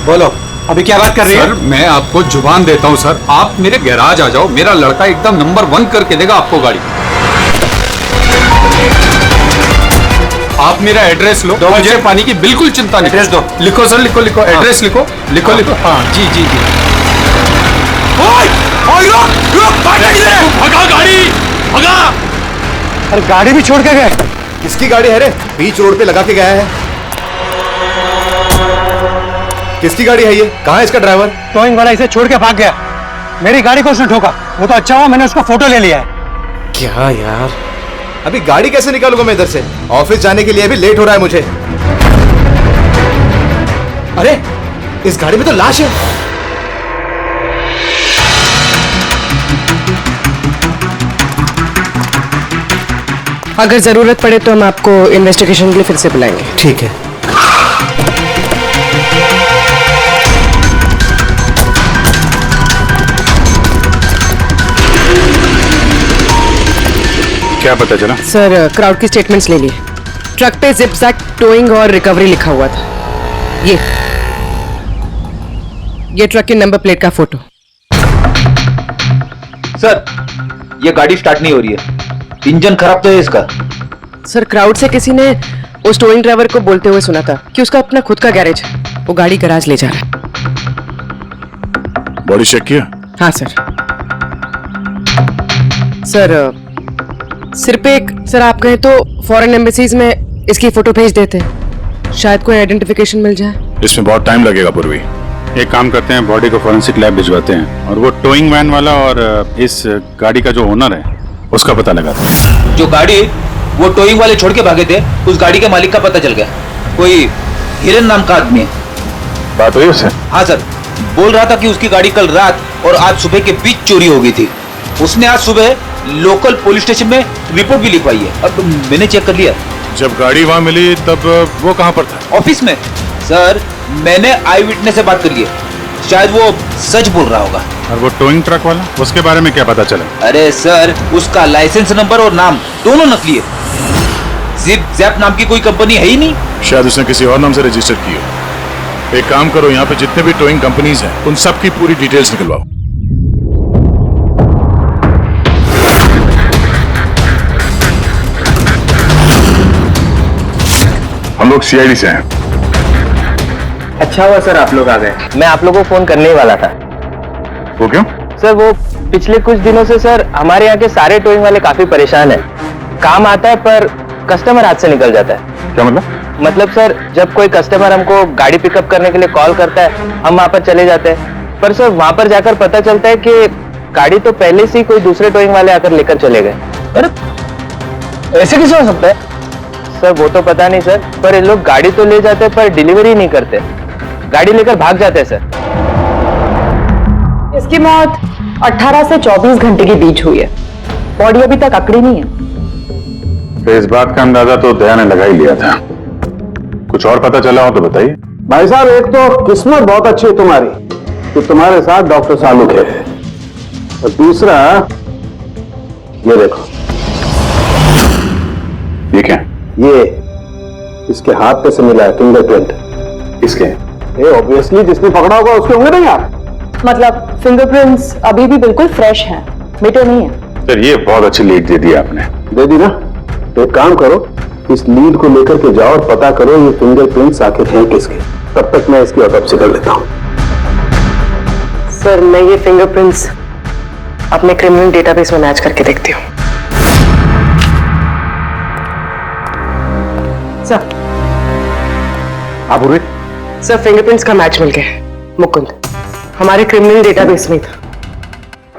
बोलो, अभी क्या बात कर रही है? सर मैं आपको जुबान देता हूँ सर, आप मेरे गैराज आ जाओ, मेरा लड़का एकदम नंबर 1 करके देगा आपको गाड़ी। आप मेरा एड्रेस लो, मुझे पानी की बिल्कुल चिंता नहीं। एड्रेस दो। लिखो सर, लिखो लिखो, एड्रेस लिखो लिखो लिखो। हाँ जी जी जी। भगा गाड़ी, भगा। अरे गाड़ी भी छोड़ के गए। किसकी गाड़ी है रे? बीच रोड पे लगा के गया है। किसकी गाड़ी है ये? कहाँ है इसका ड्राइवर? टोइंग वाला इसे छोड़ के भाग गया। मेरी गाड़ी को उसने ठोका। वो तो अच्छा हुआ मैंने उसका फोटो ले लिया है। क्या यार, अभी गाड़ी कैसे निकालूंगा मैं इधर से? ऑफिस जाने के लिए अभी लेट हो रहा है मुझे। अरे इस गाड़ी में तो लाश है। अगर जरूरत पड़े तो हम आपको इन्वेस्टिगेशन के लिए फिर से बुलाएंगे। ठीक है। क्या पता चला? सर क्राउड की स्टेटमेंट्स ले लिए। ट्रक पे जिप-जैक टोइंग और रिकवरी लिखा हुआ था। ये ट्रक के नंबर प्लेट का फोटो। सर ये गाड़ी स्टार्ट नहीं हो रही है, इंजन खराब तो है इसका। सर क्राउड से किसी ने उस टोइंग ड्राइवर को बोलते हुए सुना था कि उसका अपना खुद का गैरेज है, वो गाड़ी गैराज ले जा रहा है। बॉडी चेक किया? हाँ सर। सिर पे एक, सर आप कहें तो फॉरेन एम्बेसीज में इसकी फोटो भेज देते, शायद कोई आइडेंटिफिकेशन मिल जाए। इसमें बहुत टाइम लगेगा पूर्वी। एक काम करते हैं, बॉडी को फॉरेंसिक लैब भिजवाते हैं और वो टोइंग वैन वाला और इस गाड़ी का जो ओनर है उसका पता लगाते हैं। जो गाड़ी वो टोइंग वाले छोड़ के भागे थे, उस गाड़ी के मालिक का पता चल गया। कोई हिरन नाम का आदमी है। बात हुई उससे? हाँ सर, बोल रहा था कि उसकी गाड़ी कल रात और आज सुबह के बीच चोरी हो गई थी। उसने आज सुबह लोकल पुलिस स्टेशन में रिपोर्ट भी लिखवाई है। अब मैंने चेक कर लिया। जब गाड़ी वहां मिली तब वो कहां पर था? ऑफिस में। सर मैंने आई विटनेस से बात करी है, शायद वो सच बोल रहा होगा। और वो टोइंग ट्रक वाला, उसके बारे में क्या पता चला? अरे सर उसका लाइसेंस नंबर और नाम दोनों नकली है। जिप जैप नाम की कोई कंपनी है ही नहीं। शायद उसने किसी और नाम से रजिस्टर की हो। एक काम करो, यहाँ पे जितने भी टोइंग कंपनीज हैं उन सब की पूरी डिटेल्स निकलवाओ। हम लोग सीआईडी से हैं। अच्छा हुआ सर आप लोग आ गए। मैं आप लोगों को फोन करने ही वाला था। वो क्यों? सर वो पिछले कुछ दिनों से सर हमारे यहाँ के सारे टोइंग वाले काफी परेशान हैं। काम आता है पर कस्टमर हाथ से निकल जाता है। क्या मतलब? मतलब सर जब कोई कस्टमर हमको गाड़ी पिकअप करने के लिए कॉल करता है, हम वहाँ पर चले जाते हैं, पर सर वहाँ पर जाकर पता चलता है कि गाड़ी तो पहले से ही कोई दूसरे टोइंग वाले आकर लेकर चले गए। अरे ऐसे कैसे हो सकता है? सर वो तो पता नहीं सर, पर ये लोग गाड़ी तो ले जाते पर डिलीवरी नहीं करते, गाड़ी लेकर भाग जाते हैं सर। इसकी मौत 18 से 24 घंटे के बीच हुई है। बॉडी अभी तक अकड़ी नहीं है। तो इस बात का अंदाजा तो दया ने लगा ही लिया था। कुछ और पता चला हो तो बताइए। भाई साहब एक तो किस्मत बहुत अच्छी है तुम्हारी कि तुम्हारे साथ डॉक्टर सालुक है, और दूसरा ये देखो। ये क्या? ये इसके हाथ पे से मिला है फिंगरप्रिंट। इसके? ये ऑब्वियसली जिसने पकड़ा होगा उसके होंगे नहीं आप? मतलब फिंगरप्रिंट्स अभी भी बिल्कुल फ्रेश हैं, मिटे नहीं है। सर ये बहुत अच्छी लीड दे दी आपने। दे दी ना? तो एक काम करो, इस लीड को लेकर के जाओ और पता करो ये फिंगरप्रिंट्स आखिर हैं किसके। तब तक मैं इसकी ऑटोप्सी कर लेता हूं। सर मैं ये फिंगरप्रिंट्स अपने क्रिमिनल डेटाबेस में मैच करके देखती हूँ। सर आप पूरे सर फिंगरप्रिंट्स का मैच मिल गया। मुकुंद हमारे क्रिमिनल डेटाबेस में था।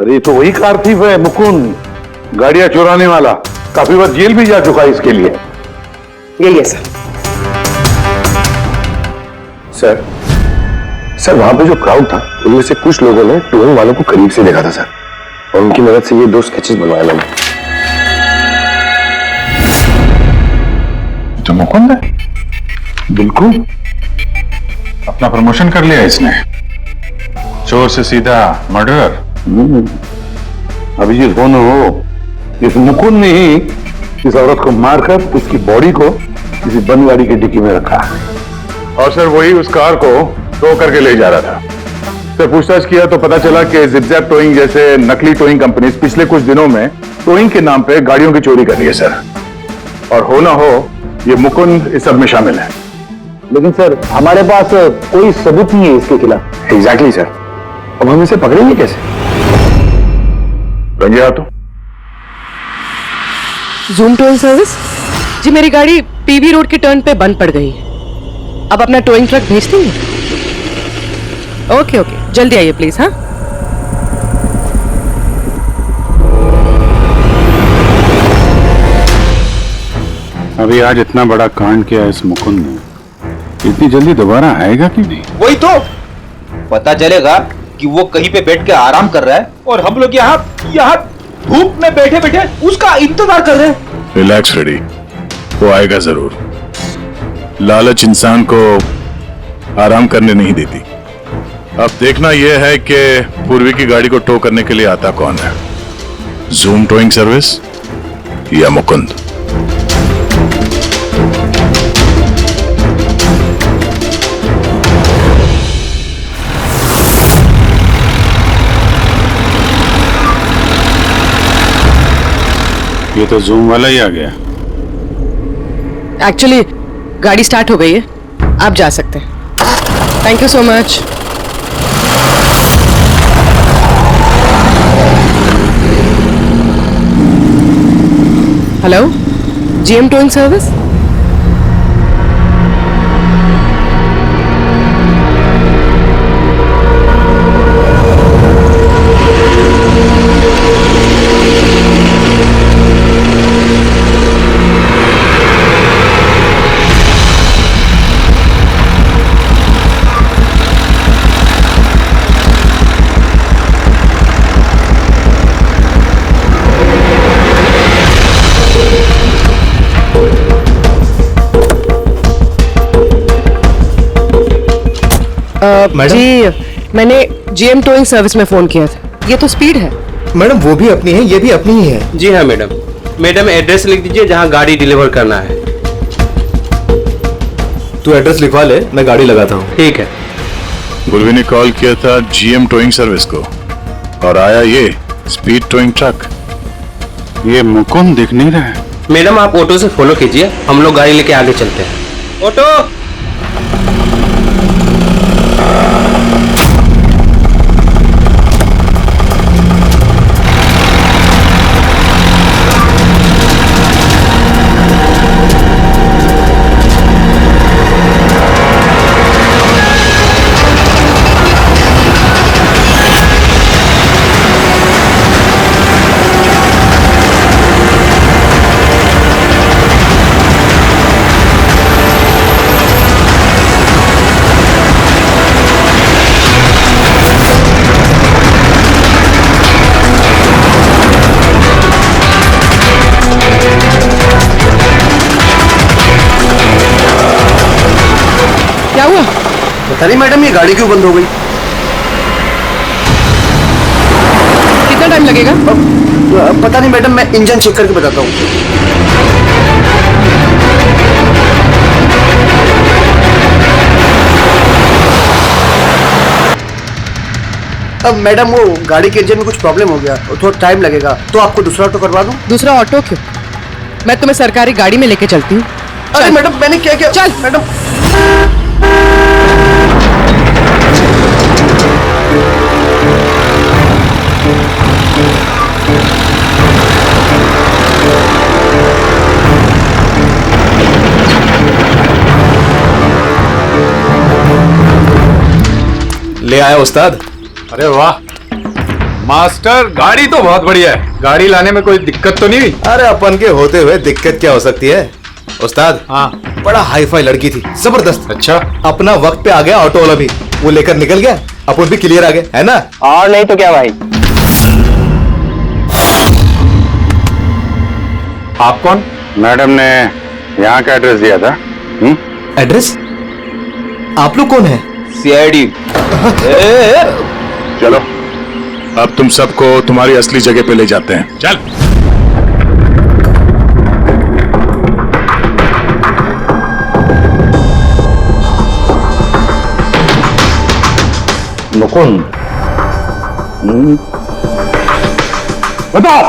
अरे तो वही कारतीब है मुकुंद, गाड़ियां चुराने वाला। काफी बार जेल भी जा चुका है इसके लिए। यही है सर। सर वहां पे जो क्राउड था उनमें से कुछ लोगों ने टोइंग वालों को करीब से देखा था सर, और उनकी मदद से ये 2 स्केचेस बनवाए मैंने। तो मुकुंद है? बिल्कुल अपना प्रमोशन कर लिया इसने। चोर से सीधा मर्डरर। अभिजीत कौन हो? इस मुकुंद ने ही इस औरत को मारकर उसकी बॉडी को किसी बंद गाड़ी की डिक्की में रखा। और सर वही उस कार को टो करके ले जा रहा था। सर पूछताछ किया तो पता चला कि जिप-जैप टोइंग जैसे नकली टोइंग कंपनीज पिछले कुछ दिनों में टोइंग के नाम पे गाड़ियों की चोरी कर रही है सर। और हो ना हो ये मुकुंद इस सब में शामिल है। लेकिन सर हमारे पास कोई सबूत नहीं है इसके खिलाफ। एग्जैक्टली सर, अब हम इसे पकड़ेंगे कैसे? रंगे हाथों। जूम टोइंग सर्विस जी, मेरी गाड़ी पीवी रोड के टर्न पे बंद पड़ गई। अब अपना टोइंग ट्रक भेज देंगे? ओके ओके, जल्दी आइए प्लीज। हाँ, अभी आज इतना बड़ा कांड किया इस मुकुंद ने, इतनी जल्दी दोबारा आएगा कि नहीं? वही तो पता चलेगा कि वो कहीं पे बैठ के आराम कर रहा है और हम लोग यहाँ धूप में बैठे बैठे उसका इंतजार कर रहे हैं। रिलैक्स रेडी, वो आएगा जरूर। लालच इंसान को आराम करने नहीं देती। अब देखना यह है कि पूर्वी की गाड़ी को टो करने के लिए आता कौन है, जूम टोइंग सर्विस या मुकुंद। ये तो जूम वाला ही आ गया। एक्चुअली गाड़ी स्टार्ट हो गई है, आप जा सकते हैं। Thank you so much. Hello, GM towing service. Madam? जी, मैंने जीएम टोइंग सर्विस में फोन किया था। ये तो स्पीड है। मैडम वो भी अपनी है, ये भी अपनी ही है। जी हाँ मैडम। मैडम एड्रेस लिख दीजिए जहाँ गाड़ी डिलीवर करना है। तू एड्रेस लिखवा ले, मैं गाड़ी लगाता हूँ। ठीक है। पूर्वी ने कॉल किया था जीएम टोइंग सर्विस को और आया ये स्पीड टोइंग ट्रक। ये मुकुंद दिख नहीं रहा है। मैडम आप ऑटो से फॉलो कीजिए, हम लोग गाड़ी लेके आगे चलते हैं। ऑटो। क्या हुआ? पता नहीं मैडम, ये गाड़ी क्यों बंद हो गई? कितना टाइम लगेगा? पता नहीं मैडम, मैं इंजन चेक करके बताता हूँ। अब मैडम वो गाड़ी के इंजन में कुछ प्रॉब्लम हो गया, थोड़ा टाइम लगेगा, तो आपको दूसरा ऑटो करवा दूं? दूसरा ऑटो क्यों? मैं तुम्हें सरकारी गाड़ी में लेके चलती हूँ। अरे मैडम, मैंने क्या किया? चल मैडम। ले आया उस्ताद। अरे वाह मास्टर, गाड़ी तो बहुत बढ़िया है। गाड़ी लाने में कोई दिक्कत तो नहीं हुई? अरे अपन के होते हुए दिक्कत क्या हो सकती है उस्ताद? हाँ, बड़ा हाई फाई लड़की थी, जबरदस्त। अच्छा, अपना वक्त पे आ गया ऑटो वाला भी, वो लेकर निकल गया, अपन भी क्लियर आ गए, है ना? और नहीं तो क्या भाई। आप कौन? मैडम ने यहाँ का एड्रेस दिया था। एड्रेस? आप लोग कौन है? सीआईडी। चलो अब तुम सबको तुम्हारी असली जगह पे ले जाते हैं। चल। मुकुंद, बताओ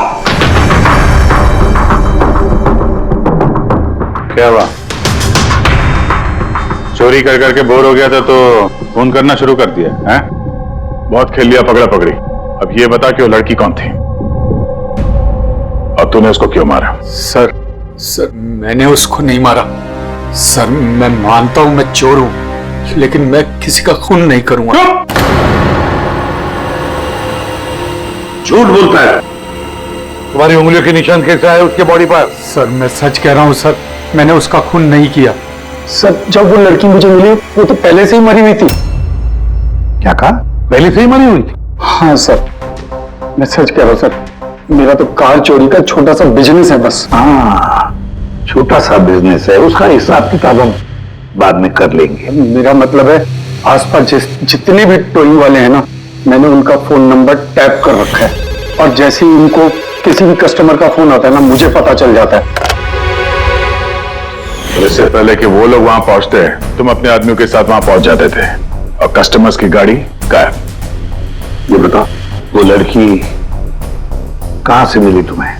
क्या हुआ? चोरी कर करके बोर हो गया था तो फोन करना शुरू कर दिया है? बहुत खेल लिया पकड़ा पकड़ी। अब ये बता कि वो लड़की कौन थी और तूने उसको क्यों मारा? सर मैंने उसको नहीं मारा। सर मैं मानता हूं मैं चोर हूं, लेकिन मैं किसी का खून नहीं करूंगा। झूठ बोलता है। तुम्हारी उंगलियों के निशान कैसे आए उसके बॉडी पर? सर मैं सच कह रहा हूँ सर, मैंने उसका खून नहीं किया। सर जब वो लड़की मुझे मिली वो तो पहले से ही मरी हुई थी। क्या कहा? पहले से ही मरी हुई थी? हाँ सर, मैं सच कह रहा हूँ सर, मेरा तो कार चोरी का छोटा सा बिजनेस है बस। हाँ, छोटा सा बिजनेस है, उसका हिसाब किताब हम बाद में कर लेंगे। मेरा मतलब है आसपास जितने भी टोइंग वाले हैं ना, मैंने उनका फोन नंबर टैप कर रखा है और जैसे ही उनको किसी भी कस्टमर का फोन आता है ना, मुझे पता चल जाता है। इससे पहले कि वो लोग वहां पहुंचते तुम अपने आदमियों के साथ वहां पहुंच जाते थे और कस्टमर्स की गाड़ी गायब। ये बताओ, वो लड़की कहां से मिली तुम्हें,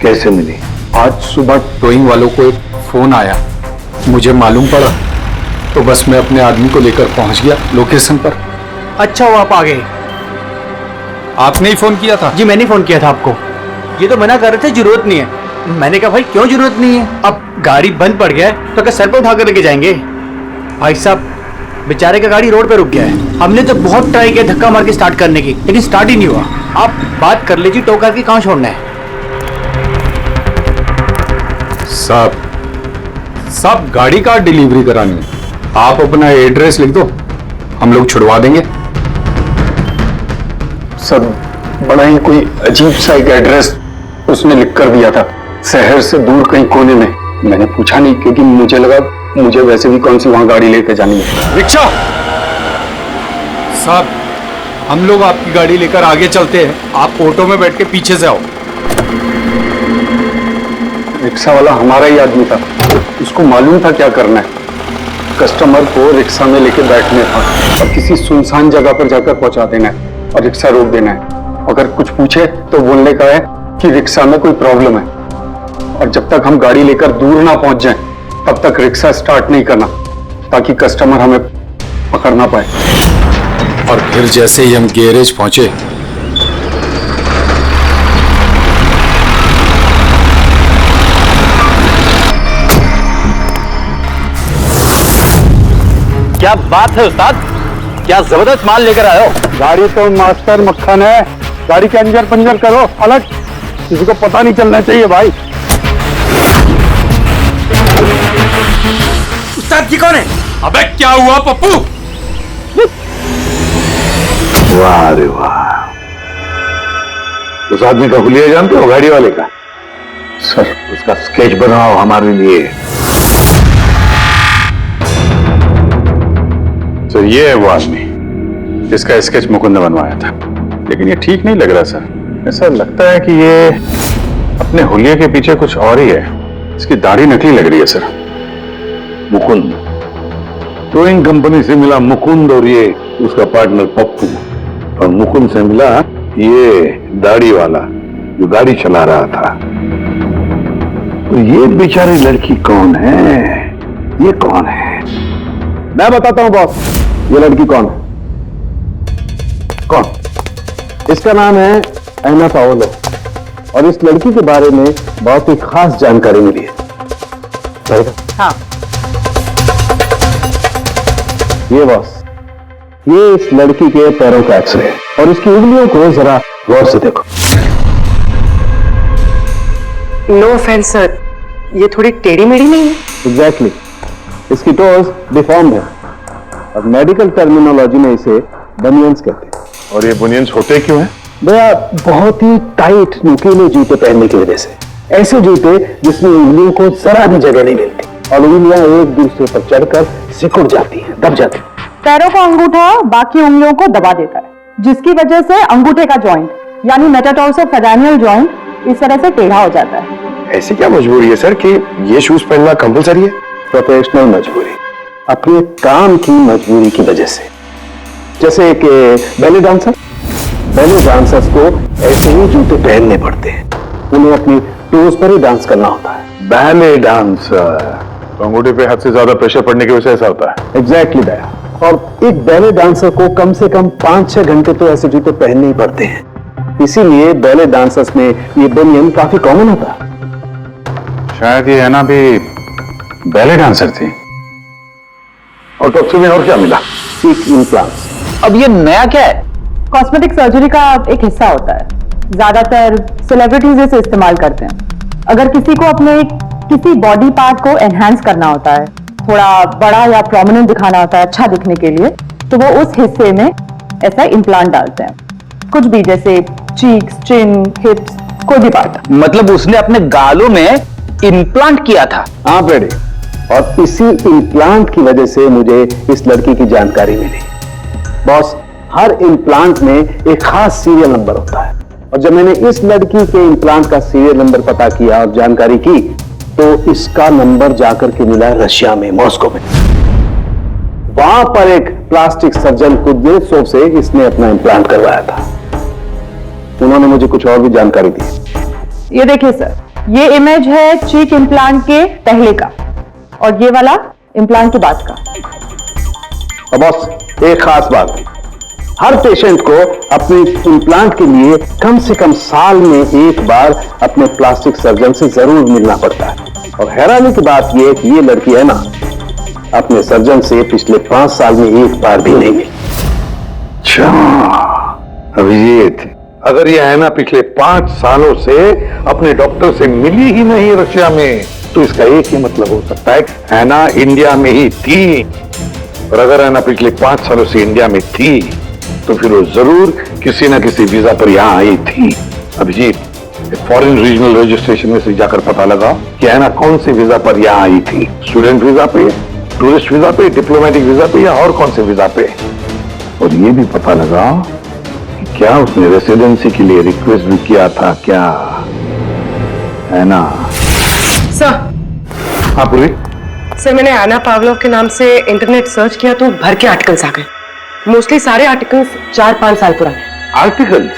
कैसे मिली? आज सुबह टोइंग वालों को एक फोन आया, मुझे मालूम पड़ा तो बस मैं अपने आदमी को लेकर पहुंच गया लोकेशन पर। अच्छा वो आप आ गए। आपने ही फोन किया था? जी मैंने फोन किया था आपको। ये तो मना कर रहे थे जरूरत नहीं है। मैंने कहा भाई क्यों जरूरत नहीं है, अब गाड़ी बंद पड़ गया है तो क्या सर पे उठा कर लेके जाएंगे? भाई साहब बेचारे का गाड़ी रोड पे रुक गया है। हमने तो बहुत ट्राई किया धक्का मार के स्टार्ट करने की, लेकिन स्टार्ट ही नहीं हुआ। आप बात कर लीजिए, टो करके कहाँ छोड़ना है? साहब गाड़ी का डिलीवरी करानी है, आप अपना एड्रेस लिख दो, हम लोग छुड़वा देंगे। सर बड़ा ही कोई अजीब सा एक एड्रेस उसने लिख कर दिया था, शहर से दूर कहीं कोने में। मैंने पूछा नहीं क्योंकि मुझे लगा मुझे वैसे भी कौन सी वहां गाड़ी लेकर जानी है। रिक्शा साहब, हम लोग आपकी गाड़ी लेकर आगे चलते हैं, आप ऑटो में बैठ के पीछे से आओ। रिक्शा वाला हमारा ही आदमी था, उसको मालूम था क्या करना है। कस्टमर को रिक्शा में लेके बैठने था और किसी सुनसान जगह पर जाकर पहुंचा देना है और रिक्शा रोक देना है। अगर कुछ पूछे तो बोलने का है कि रिक्शा में कोई प्रॉब्लम है, और जब तक हम गाड़ी लेकर दूर ना पहुंच जाएं तब तक रिक्शा स्टार्ट नहीं करना, ताकि कस्टमर हमें पकड़ ना पाए। और फिर जैसे ही हम गैरेज पहुंचे, क्या बात है उस्ताद, क्या जबरदस्त माल लेकर आए हो। गाड़ी तो मास्टर मक्खन है, गाड़ी के अंजर पंजर करो अलग, किसी को पता नहीं चलना चाहिए भाई। उस्ताद जी कौन है? अबे क्या हुआ पप्पू? वाह रे वाह, उस आदमी का हुलिया जानते हो, गाड़ी वाले का? सर उसका स्केच बनाओ हमारे लिए। सर ये है वो आदमी जिसका स्केच मुकुंद ने बनवाया था, लेकिन ये ठीक नहीं लग रहा सर। ऐसा लगता है कि ये अपने हुलिये के पीछे कुछ और ही है। इसकी दाढ़ी नकली लग रही है सर। मुकुंद टोइंग कंपनी से मिला मुकुंद और ये उसका पार्टनर पप्पू, और मुकुंद से मिला ये दाढ़ी वाला जो गाड़ी चला रहा था। तो ये बेचारी लड़की कौन है, ये कौन है? मैं बताता हूँ बॉस, ये लड़की कौन है। कौन? इसका नाम है एना पाओलो, और इस लड़की के बारे में बहुत ही खास जानकारी मिली है। हाँ ये बॉस, ये इस लड़की के पैरों का एक्सरे है, और इसकी उंगलियों को जरा गौर से देखो। नो ऑफेंस सर, ये थोड़ी टेढ़ी मेढ़ी नहीं है? एग्जैक्टली, इसकी टोज डिफॉर्म्ड है और मेडिकल टर्मिनोलॉजी में इसे बनियंस कहते हैं। और ये बुनियंस होते क्यों हैं? भैया बहुत ही टाइट नुकीले जूते पहनने की वजह से, ऐसे जूते जिसमें उंगलियों को जरा भी जगह नहीं मिलती और उंगलियां एक दूसरे पर चढ़कर सिकुड़ जाती हैं, दब जाती हैं। पैरों का अंगूठा बाकी उंगलियों को दबा देता है, जिसकी वजह से अंगूठे का जॉइंट यानी मेटाटार्सोफेरेनियल जॉइंट इस तरह से टेढ़ा हो जाता है। ऐसी क्या मजबूरी है सर कि ये शूज पहनना कंपलसरी है? प्रोफेशनल मजबूरी, अपने काम की मजबूरी की वजह से। जैसे कि बैले डांसर्स को ऐसे ही जूते पहनने पड़ते हैं, उन्हें अपनी टोज पर ही डांस करना होता है। बैले डांसर, तो अंगूठे पे हद से ज्यादा प्रेशर पड़ने की वजह से ऐसा होता है। एग्जैक्टली भैया, और एक बैले डांसर को कम से कम 5-6 घंटे तो ऐसे जूते पहनने ही पड़ते हैं, इसीलिए बैले डांसर्स में ये बनियन काफी कॉमन होता है। शायद ये है ना भी बैले डांसर थी। और टॉक्सी में और क्या मिला? चीक इम्प्लांट्स। अब ये नया क्या है? कॉस्मेटिक सर्जरी का एक हिस्सा होता है। ज्यादातर सेलिब्रिटीज इसे इस्तेमाल करते हैं। अगर किसी को अपने किसी बॉडी पार्ट को एनहांस करना होता है, थोड़ा बड़ा या प्रोमिनेंट दिखाना होता है अच्छा दिखने के लिए, तो वो उस हिस्से में ऐसा इम्प्लांट डालते हैं। कुछ भी, जैसे चीक्स, चिन, हिप्स, कोई भी पार्ट। मतलब उसने अपने गालों में इम्प्लांट किया था? हाँ बेटे, और इसी इम्प्लांट की वजह से मुझे इस लड़की की जानकारी मिली। बॉस, हर इम्प्लांट में एक खास सीरियल नंबर होता है, और जब मैंने इस लड़की के इम्प्लांट का सीरियल नंबर पता किया और जानकारी की, तो इसका नंबर जाकर के मिला रशिया में, मॉस्को में। वहां पर एक प्लास्टिक सर्जन कुद्नेत्सोव से इसने अपना इम्प्लांट करवाया था। उन्होंने मुझे कुछ और भी जानकारी दी। ये देखिए सर, ये इमेज है चीक इम्प्लांट के पहले का, और ये वाला इम्प्लांट के बाद का। और बॉस, एक खास बात, हर पेशेंट को अपने इम्प्लांट के लिए कम से कम साल में एक बार अपने प्लास्टिक सर्जन से जरूर मिलना पड़ता है। और हैरानी की बात यह है कि ये लड़की है ना, अपने सर्जन से पिछले 5 साल में एक बार भी नहीं मिली। अच्छा अभिजीत, अगर ये है ना पिछले 5 सालों से अपने डॉक्टर से मिली ही नहीं रशिया में, तो इसका एक ही मतलब हो सकता है हैना इंडिया में ही थी। और अगर हैना पिछले 5 सालों से इंडिया में थी, तो फिर वो जरूर किसी ना किसी वीजा पर यहां आई थी। अभिजीत, फॉरेन रीजनल रजिस्ट्रेशन में से जाकर पता लगा कि हैना कौन से वीजा पर यहां आई थी। स्टूडेंट वीजा पे, टूरिस्ट वीजा पे, डिप्लोमेटिक वीजा पे, या और कौन से वीजा पे। और ये भी पता लगा कि क्या उसने रेसिडेंसी के लिए रिक्वेस्ट भी किया था क्या, है ना? सर। हाँ पूरी। सर, मैंने आना पावलोव के नाम से इंटरनेट सर्च किया तो भर के आर्टिकल्स आ गए। मोस्टली सारे आर्टिकल्स 4-5 साल पुराने। आर्टिकल्स?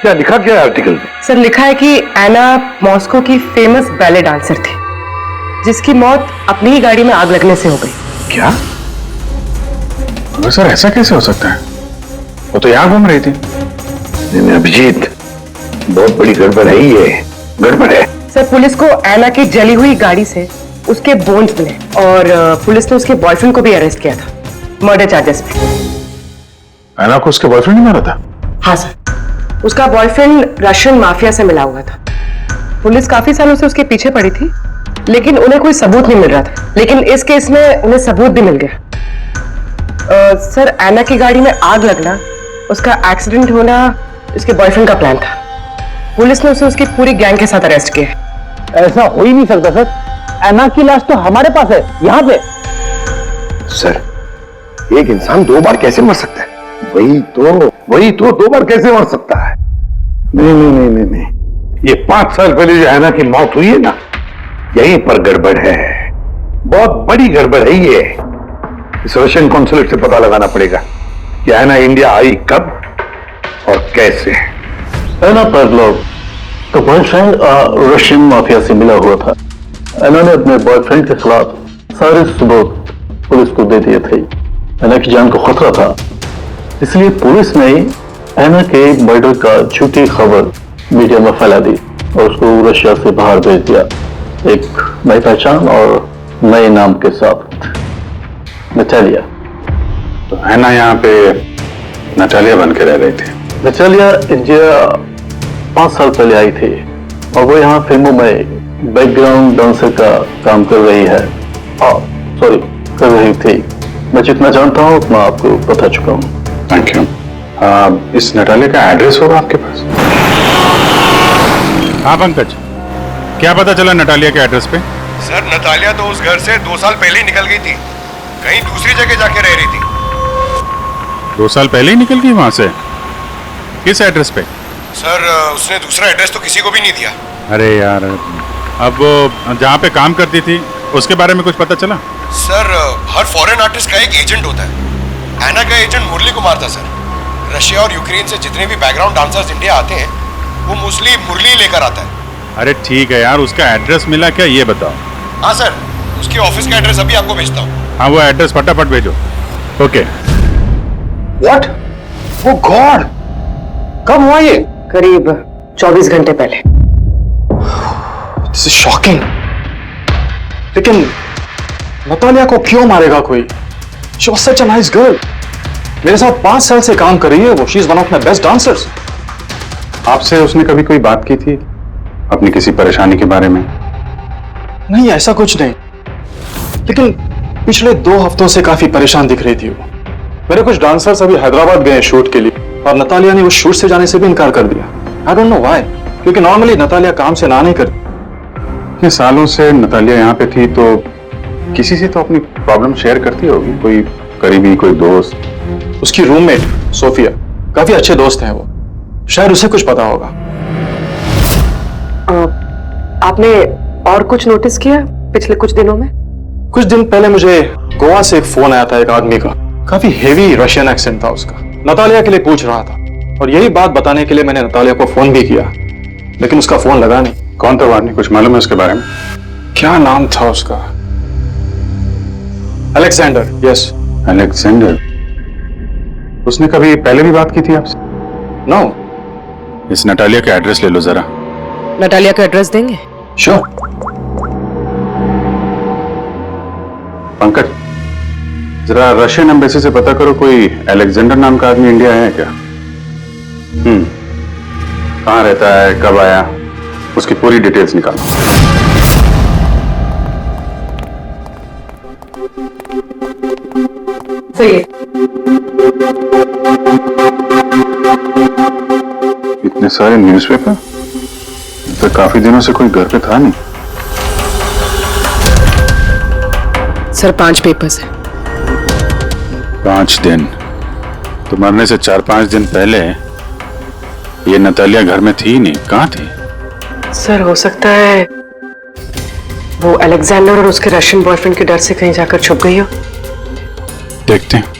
क्या लिखा, क्या आर्टिकल में? सर, लिखा है कि एना मॉस्को की फेमस बैले डांसर थी, जिसकी मौत अपनी ही गाड़ी में आग लगने से हो गई। क्या? सर ऐसा कैसे हो सकता है? वो तो यहाँ घूम रही थी। नहीं अभिजीत, बहुत बड़ी गड़बड़ है ये, गड़बड़ है। सर, पुलिस को एना की जली हुई गाड़ी से उसके बोन्स मिले, और पुलिस ने उसके बॉयफ्रेंड को भी अरेस्ट किया था मर्डर चार्जेस पे। एना को उसके बॉयफ्रेंड ने मारा था? हाँ सर, उसका बॉयफ्रेंड रशियन माफिया से मिला हुआ था। पुलिस काफी सालों से उसके पीछे पड़ी थी, लेकिन उन्हें कोई सबूत नहीं मिल रहा था। लेकिन इस केस में उन्हें सबूत भी मिल गया। सर, एना की गाड़ी में आग लगना, उसका एक्सीडेंट होना उसके बॉयफ्रेंड का प्लान था। पुलिस ने उसे उसकी पूरी गैंग के साथ अरेस्ट किया। ऐसा हो ही नहीं सकता सर, एना की लाश तो हमारे पास है यहाँ पे। सर, एक इंसान 2 बार कैसे मर सकता है? वही तो 2 बार कैसे मर सकता है? नहीं, ये 5 साल पहले जो हैना की मौत हुई है ना, यहीं पर गड़बड़ है, बहुत बड़ी गड़बड़ है ये। इस रशियन कॉन्सुलेट से पता लगाना पड़ेगा कि हैना इंडिया आई कब और कैसे। एना पावलोव का बॉयफ्रेंड रशियन माफिया से मिला हुआ था। एना ने अपने बॉयफ्रेंड के खिलाफ सारे सबूत पुलिस को दे दिए थे। एना की जान को खतरा था, इसलिए पुलिस ने एना के मर्डर का झूठी खबर मीडिया में फैला दी और उसको रशिया से बाहर भेज दिया, एक नई पहचान और नए नाम के साथ, नटालिया। तो हैना यहाँ पे नटालिया बन के रह रही थी? नटालिया इंडिया 5 साल पहले आई थी और वो यहाँ फिल्मों में बैकग्राउंड डांसर का काम कर रही है। कर रही थी। मैं जितना जानता हूँ उतना आपको बता चुका हूँ। Thank you. इस नटालिया का एड्रेस होगा आपके पास? हाँ पंकज, क्या पता चला नटालिया के एड्रेस पे? सर, नटालिया तो उस घर से 2 साल पहले ही निकल गई थी, कहीं दूसरी जगह जाके रह रही थी। 2 साल पहले ही निकल गई वहां से? किस एड्रेस पे? सर, उसने दूसरा एड्रेस तो किसी को भी नहीं दिया। अरे यार, अब वो जहाँ पे काम करती थी उसके बारे में कुछ पता चला? सर, हर फॉरेन आर्टिस्ट का एक एजेंट होता है। एना का एजेंट मुरली कुमार था सर। रशिया और यूक्रेन से जितने भी बैकग्राउंड डांसर्स इंडिया आते हैं, वो मोस्टली मुरली लेकर आता है। अरे ठीक है यार, उसका एड्रेस मिला क्या ये बताओ? हाँ सर, उसके ऑफिस का एड्रेस अभी आपको भेजता हूँ। हाँ, वो एड्रेस फटाफट भेजो। ओके। व्हाट? ओ गॉड, कब हुआ ये? करीब 24 घंटे पहले। This is shocking. लेकिन नतालिया को क्यों मारेगा कोई? She was such a nice girl. मेरे साथ 5 साल से काम कर रही है वो। She is one of my best dancers. आपसे उसने कभी कोई बात की थी अपनी किसी परेशानी के बारे में? नहीं, ऐसा कुछ नहीं, लेकिन पिछले 2 हफ्तों से काफी परेशान दिख रही थी वो। मेरे कुछ डांसर्स अभी हैदराबाद गए शूट के लिए और नतालिया ने उस शूट से जाने से भी इनकार कर दिया। आई डोंट नो व्हाई, क्योंकि नॉर्मली नतालिया काम से ना नहीं करती। इतने सालों से नतालिया यहाँ पे थी तो किसी से तो अपनी प्रॉब्लम शेयर करती होगी, कोई करीबी, कोई दोस्त। उसकी रूममेट सोफिया, काफी अच्छे दोस्त हैं वो, शायद उसे कुछ पता होगा। आपने और कुछ नोटिस किया पिछले कुछ दिनों में? कुछ दिन पहले मुझे गोवा से एक फोन आया था एक आदमी का, काफी हेवी रशियन एक्सेंट था उसका। नतालिया के लिए पूछ रहा था और यही बात बताने के लिए मैंने नतालिया को फोन भी किया, लेकिन उसका फोन लगा नहीं। कौन था वो आदमी, कुछ मालूम है उसके बारे में? क्या नाम था उसका? अलेक्जेंडर। Yes, Alexander. उसने कभी पहले भी बात की थी आपसे? नो। इस नटालिया का एड्रेस ले लो जरा। नटालिया का एड्रेस देंगे? श्योर। पंकज, जरा रशियन एम्बेसी से पता करो कोई अलेक्जेंडर नाम का आदमी इंडिया है क्या? कहाँ रहता है, कब आया, उसकी पूरी डिटेल्स निकालो। सही है। इतने सारे न्यूज़पेपर, तो काफी दिनों से कोई घर पे था नहीं। सर 5 पेपर्स हैं। 5 दिन? तो मरने से 4-5 दिन पहले ये नतालिया घर में थी नहीं, कहाँ थी? सर हो सकता है वो अलेक्जेंडर और उसके रशियन बॉयफ्रेंड के डर से कहीं जाकर छुप गई हो। देखते हैं।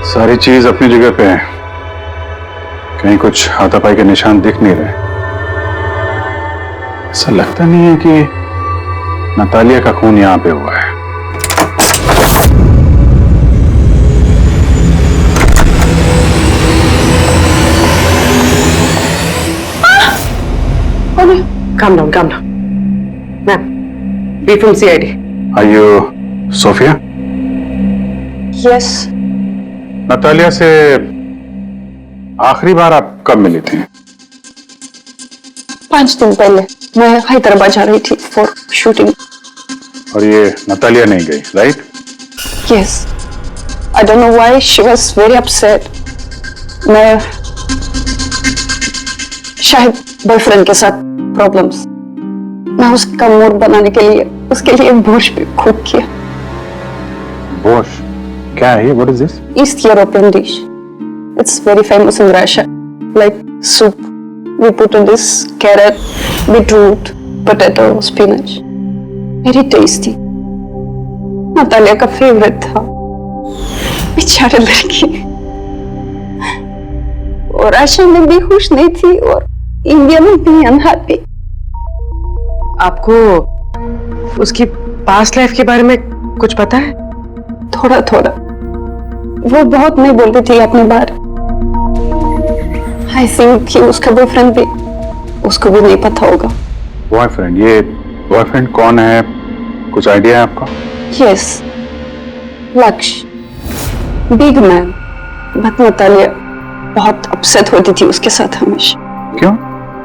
सारी चीज अपनी जगह पे है, कहीं कुछ हाथापाई के निशान दिख नहीं रहे। ऐसा लगता नहीं है कि नतालिया का खून यहां पे हुआ है। Calm down, calm down. Ma'am, we from CID. Are you Sophia? Yes, Natalia से आखिरी बार आप कब मिली थी? 5 दिन पहले मैं हैदराबाद जा रही थी फॉर शूटिंग। और ये नतालिया नहीं गई, right? Yes, I don't know why she was very upset. मैं शायद बॉयफ्रेंड के साथ प्रॉब्लम्स, मैं उसका मूड बनाने के लिए उसके लिए बोर्श भी कुक किया। बोर्श क्या है? What is this? East European dish. It's very famous in Russia. Like soup. We put in this carrot, beetroot, potato, spinach. Very tasty. Natalia का फेवरेट था। बेचारे लड़की। और रशिया में भी खुश नहीं थी और इंडिया में भी अनहैप्पी। आपको उसकी पास्ट लाइफ के बारे में कुछ पता है? थोड़ा थोड़ा। वो बहुत नहीं बोलती थी अपने बारे। आई थिंक कि उसका बॉयफ्रेंड भी, उसको भी नहीं पता होगा। बॉयफ्रेंड? ये बॉयफ्रेंड कौन है, कुछ आइडिया है आपका? यस, लक्ष्य, बिग मैन। बट नतालिया बहुत अपसेट होती थी उसके साथ हमेशा। क्यों?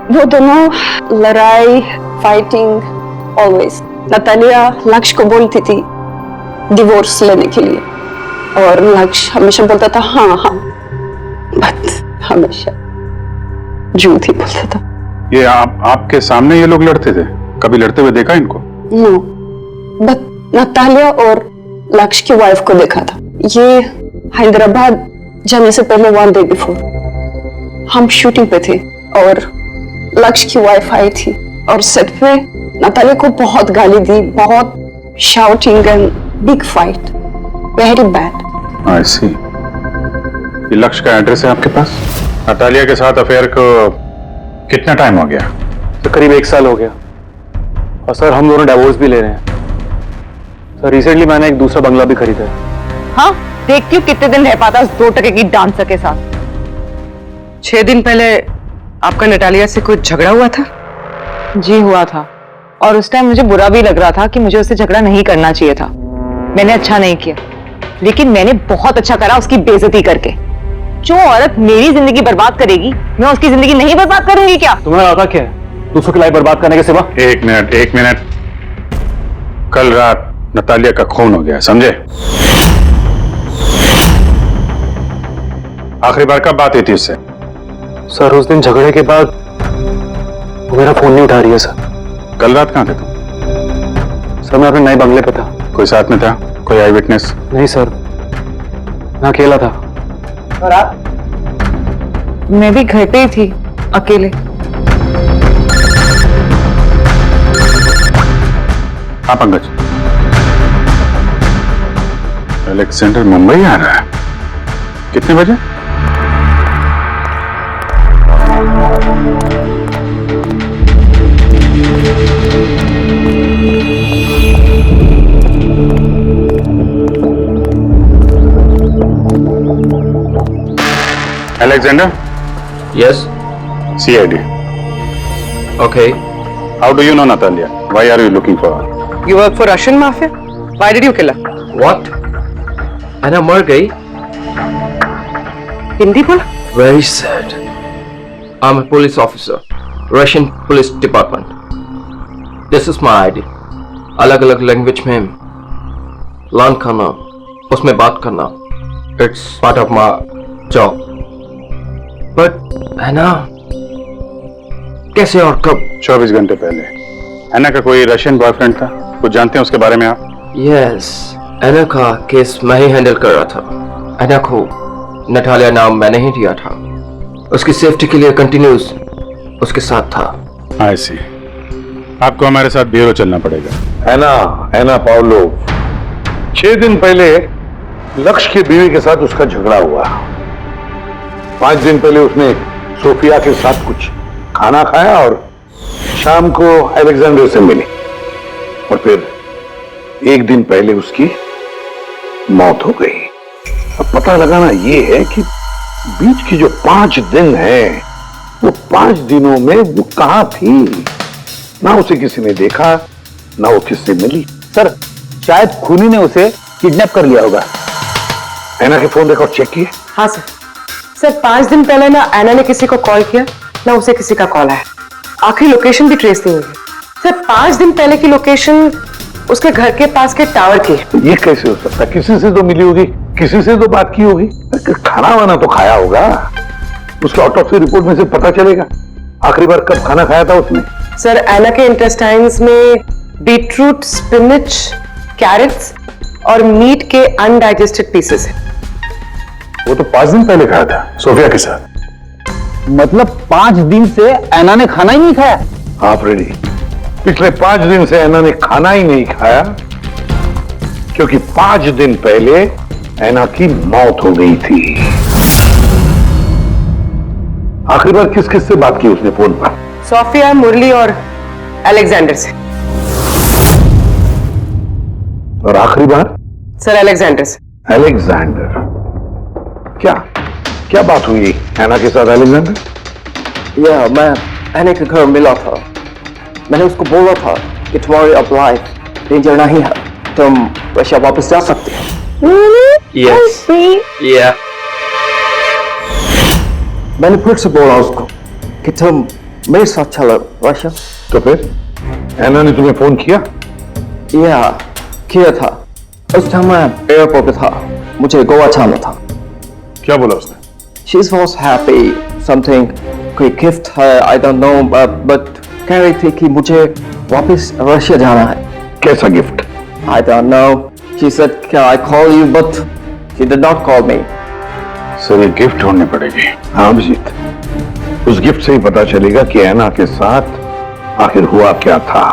वो दोनों लड़ाई, फाइटिंग ऑलवेज। नतालिया लक्ष्य को बोलती थी डिवोर्स लेने के लिए और लक्ष्य हमेशा बोलता था हाँ हाँ, बट हमेशा झूठ ही बोलता था। ये आपके सामने ये लोग लड़ते थे? कभी लड़ते हुए देखा इनको? नो, बट नतालिया और लक्ष्य की वाइफ को देखा था। ये हैदराबाद जाने से पहले 1 डे बिफोर हम शूटिंग पे थे और लक्ष्य की वाइफ आई थी और सेट पे नतालिया को बहुत गाली दी, बहुत shouting and big fight, very bad. I see. ये लक्ष्य का एड्रेस है आपके पास? नतालिया के साथ अफेयर को कितना टाइम हो गया? तो करीब 1 साल हो गया और सर हम दोनों डिवोर्स भी ले रहे हैं। सर रिसेंटली मैंने एक दूसरा बंगला भी खरीदा है। हाँ, देखती हूँ कितने दिन रह पाता उस 2 टके की डांसर के साथ। 6 दिन पहले आपका नटालिया से कोई झगड़ा हुआ था? जी हुआ था, और उस टाइम मुझे बुरा भी लग रहा था कि मुझे उससे झगड़ा नहीं करना चाहिए था। मैंने अच्छा नहीं किया, लेकिन मैंने बहुत अच्छा करा उसकी बेइज्जती करके। जो औरत मेरी जिंदगी बर्बाद करेगी, मैं उसकी जिंदगी नहीं बर्बाद करूंगी क्या? तुम्हारा आता क्या है दूसरों की लाइफ बर्बाद करने के सिवा? एक मिनट। कल रात नतालिया का खून हो गया, समझे? आखिरी बार कब बात हुई थी उससे? सर उस दिन झगड़े के बाद वो मेरा फोन नहीं उठा रही है सर। कल रात कहाँ थे तुम? सर मैं अपने नए बंगले पे था। कोई साथ में था? कोई आई विटनेस? नहीं सर, मैं अकेला था। और आप? मैं भी घर पे ही थी, अकेले। हाँ पंकज, अलेक्जेंडर मुंबई आ रहा है। कितने बजे? Alexander? Yes. CID. Okay. How do you know Natalia? Why are you looking for her? You work for Russian mafia? Why did you kill her? What? Anna मर गई? हिंदी बोला? Very sad. I'm a police officer, Russian Police Department. This is my ID. अलग-अलग language में learn करना, उसमें बात करना, it's part of my job. But है ना, कैसे और कब? 24 घंटे पहले एना का कोई रशियन बॉयफ्रेंड था, कुछ जानते हैं उसके बारे में आप? Yes, एना का केस मैं ही हैंडल कर रहा था। एना को नटालिया नाम मैंने ही दिया था। उसकी सेफ्टी के लिए कंटिन्यूस उसके साथ था। I see. आपको हमारे साथ ब्यूरो चलना पड़ेगा। एना पाउलो, 6 दिन पहले लक्ष्य की बीवी के साथ उसका झगड़ा हुआ। 5 दिन पहले उसने सोफिया के साथ कुछ खाना खाया और शाम को अलेक्जेंडर से मिली, और फिर 1 दिन पहले उसकी मौत हो गई। अब पता लगाना यह है कि बीच की जो 5 दिन हैं, वो 5 दिनों में वो कहां थी। ना उसे किसी ने देखा, ना वो किससे मिली। सर शायद खूनी ने उसे किडनैप कर लिया होगा। एना के फोन रिकॉर्ड चेक किए? हाँ सर 5 दिन पहले ना एना ने किसी को कॉल किया, ना उसे किसी का कॉल आया। आखिरी लोकेशन भी ट्रेस नहीं हुई। सर 5 दिन पहले की लोकेशन उसके घर के पास के टावर की। ये कैसे हो सकता? किसी से तो मिली होगी, किसी से तो बात की होगी, खाना वाना तो खाया होगा। उसके ऑटोप्सी रिपोर्ट में से पता चलेगा आखिरी बार कब खाना खाया था उसने। सर एना के इंटेस्टाइन्स में बीटरूट, स्पिनच, कैरेट्स और मीट के अनडाइजेस्टेड पीसेस है। वो तो 5 दिन पहले खाया था सोफिया के साथ। मतलब 5 दिन से एना ने खाना ही नहीं खाया? आप रेडी? पिछले 5 दिन से एना ने खाना ही नहीं खाया, क्योंकि 5 दिन पहले एना की मौत हो गई थी। आखिरी बार किस किस से बात की उसने फोन पर? सोफिया, मुरली और अलेक्जेंडर से। और आखिरी बार? सर अलेक्जेंडर से। अलेक्जेंडर? क्या बात हुई एना के साथ अलेक्जेंडर? मैं एना के घर मिला था। मैंने उसको बोला था कि तुम्हारी अब लाइफ डेंजर नहीं है, तुम रशिया वापस जा सकते हो। Yes. Yeah. मैंने फिर से बोला उसको कि तुम मेरे साथ चलो रशिया। तो फिर एना ने तुम्हें फोन किया? किया था। उस टाइम मैं एयरपोर्ट पे था, मुझे गोवा जाना था। क्या बोला उसने? She was happy, something कोई गिफ्ट है, I don't know, but कह रही थी कि मुझे वापस रशिया जाना है। कैसा gift? I don't know. She said, "Can I call you?" But she did not call me. Sir ये गिफ्ट ढूंढनी पड़ेगी। हाँ अभिजीत, उस गिफ्ट से ही पता चलेगा कि एना के साथ आखिर हुआ क्या था।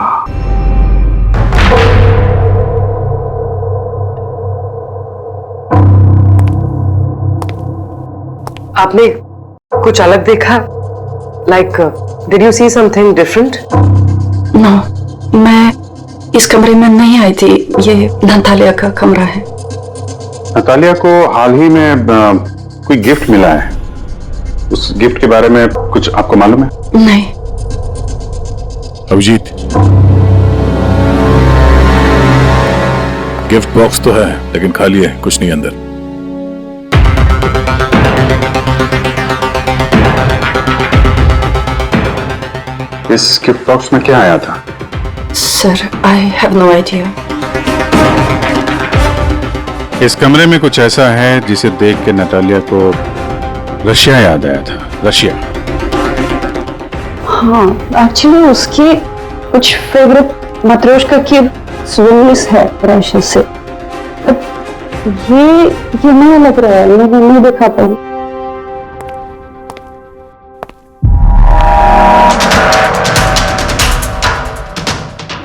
आपने कुछ अलग देखा? Like, did you see something different? No, मैं इस कमरे में नहीं आई थी। ये नतालिया का कमरा है। नतालिया को हाल ही में कोई गिफ्ट मिला है। उस गिफ्ट के बारे में कुछ आपको मालूम है? नहीं। अभिजीत, गिफ्ट बॉक्स तो है लेकिन खाली है, कुछ नहीं अंदर। इस गिफ्ट बॉक्स में क्या आया था? Sir, I have no idea. इस कमरे में कुछ ऐसा है जिसे देख के नतालिया को रशिया याद आया था। रशिया? हाँ, एक्चुअली उसकी कुछ फेवरेट मात्रोश्का की स्वीट्स है रशिया से। ये नया लग रहा है, मैंने नहीं देखा पहले।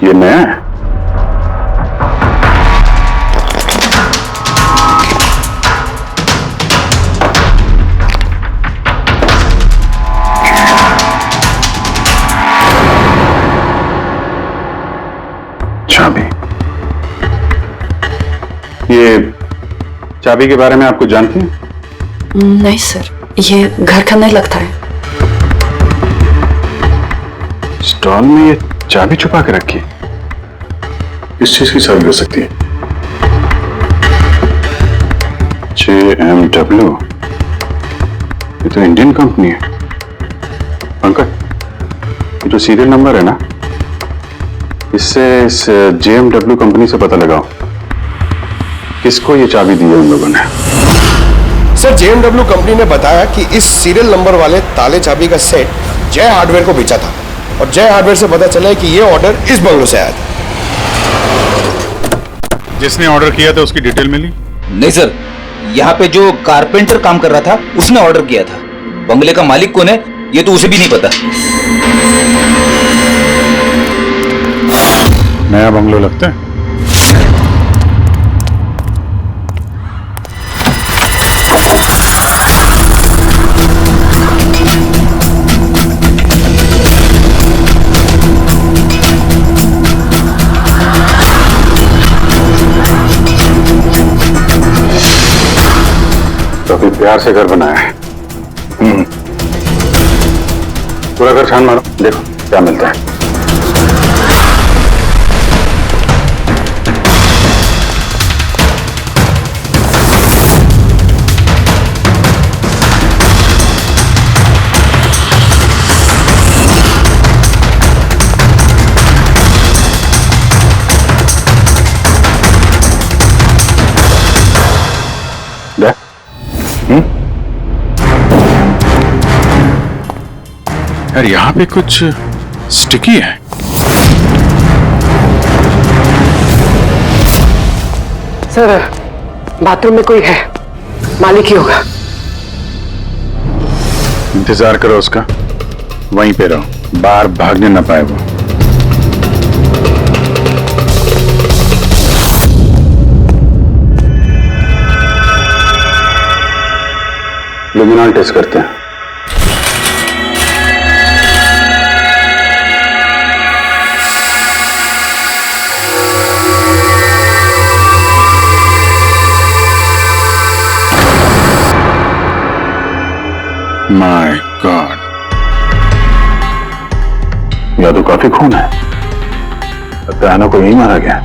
ये नया है? चाबी। ये चाबी के बारे में आपको जानती हैं? नहीं सर, ये घर का नहीं लगता है। स्टॉल में ये चाबी छुपा के रखी। किस चीज की चाबी हो सकती है? JMW, ये तो इंडियन कंपनी है। पंकज, ये जो सीरियल नंबर है ना, इससे इस JMW कंपनी से पता लगाओ किसको ये चाबी दी है उन लोगों ने। सर, JMW कंपनी ने बताया कि इस सीरियल नंबर वाले ताले चाबी का सेट जय हार्डवेयर को बेचा था और जय हार्डवेयर से पता चला है कि ये ऑर्डर इस बंगलों से आया था। जिसने ऑर्डर किया था उसकी डिटेल मिली? नहीं सर, यहाँ पे जो कारपेंटर काम कर रहा था उसने ऑर्डर किया था। बंगले का मालिक कौन है ये तो उसे भी नहीं पता। नया बंगलो लगता है। काफी प्यार से घर बनाया है। पूरा घर छान मारो, देखो क्या मिलता है। यार यहाँ पे कुछ स्टिकी है। सर, बाथरूम में कोई है, मालिक ही होगा। इंतजार करो उसका, वहीं पे रहो, बाहर भागने ना पाए वो। लुमिनॉल टेस्ट करते हैं। माय गॉड, या तो काफी खून है। लगता है ना को यही मारा गया।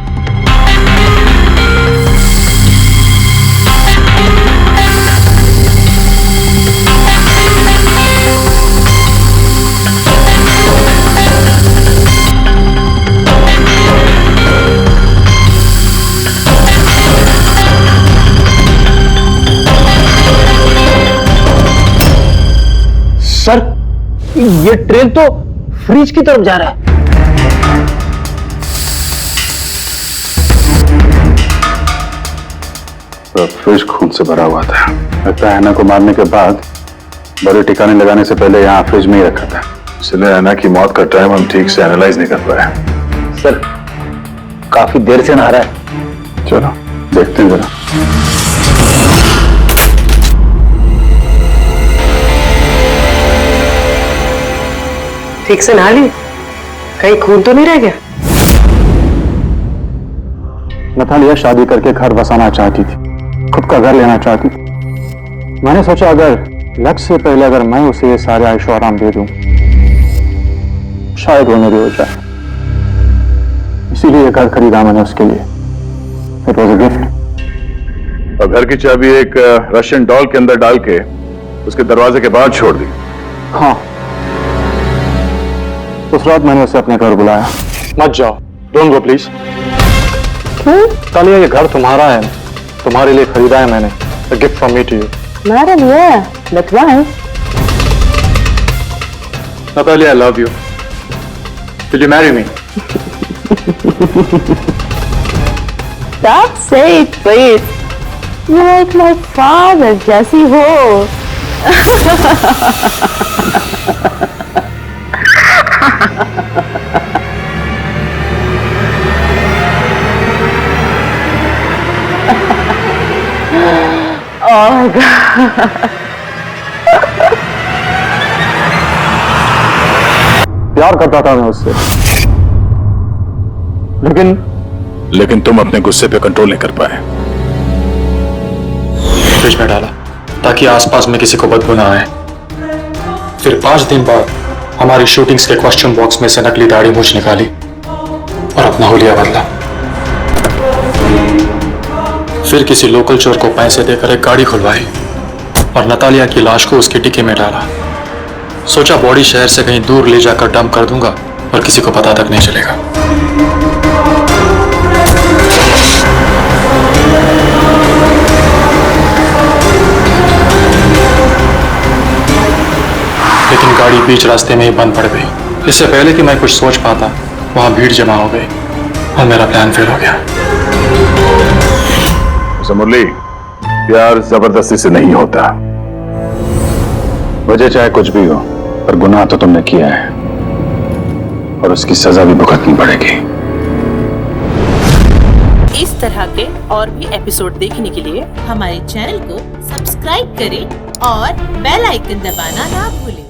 सर, ये ट्रेन तो फ्रिज की तरफ जा रहा है। तो फ्रिज खून से भरा हुआ था। लगता है ऐना को मारने के बाद बड़े ठिकाने लगाने से पहले यहाँ फ्रिज में ही रखा था। इसलिए ऐना की मौत का टाइम हम ठीक से एनालाइज नहीं कर पाए। सर, काफी देर से नहा रहा है। चलो देखते हैं जरा। ठीक से नहा ली? कहीं खून तो नहीं रह गया? नतालिया शादी करके घर बसाना चाहती थी, खुद का घर लेना चाहती थी। मैंने सोचा अगर लक्ष्य से पहले अगर मैं उसे ये सारे आयशो आराम दे दूं, शायद वो मेरी हो जाए। इसीलिए ये घर खरीदा मैंने उसके लिए। It was a gift. और घर की चाबी एक रशियन डॉल के अंदर डाल के उसके दरवाजे के बाहर छोड़ दी। हाँ, उस रात मैंने उसे अपने घर बुलाया। मत जाओ, डोंट गो प्लीज। तालिया, ये घर तुम्हारा है, तुम्हारे लिए खरीदा है मैंने। A gift from me to you. मेरे लिए? That's right. Natalia, I love you. Will you marry me? Stop saying it, please. You're like my father, जैसी हो। Oh my God. प्यार करता था मैं उससे, लेकिन तुम अपने गुस्से पे कंट्रोल नहीं कर पाए। फ्रिज में डाला ताकि आसपास में किसी को बदबू ना आए। फिर 5 दिन बाद हमारी शूटिंग्स के क्वेश्चन बॉक्स में से नकली दाढ़ी मूछ निकाली और अपना हुलिया बदला। फिर किसी लोकल चोर को पैसे देकर एक गाड़ी खुलवाई और नतालिया की लाश को उसके डिक्की में डाला। सोचा बॉडी शहर से कहीं दूर ले जाकर डंप कर दूंगा और किसी को पता तक नहीं चलेगा। लेकिन गाड़ी बीच रास्ते में ही बंद पड़ गई। इससे पहले कि मैं कुछ सोच पाता, वहां भीड़ जमा हो गई और मेरा प्लान फेल हो गया। मुरली, प्यार जबरदस्ती से नहीं होता। वजह चाहे कुछ भी हो, पर गुनाह तो तुमने किया है और उसकी सजा भी भुगतनी पड़ेगी। इस तरह के और भी एपिसोड देखने के लिए हमारे चैनल को सब्सक्राइब करें और बेल आइकन दबाना ना भूलें।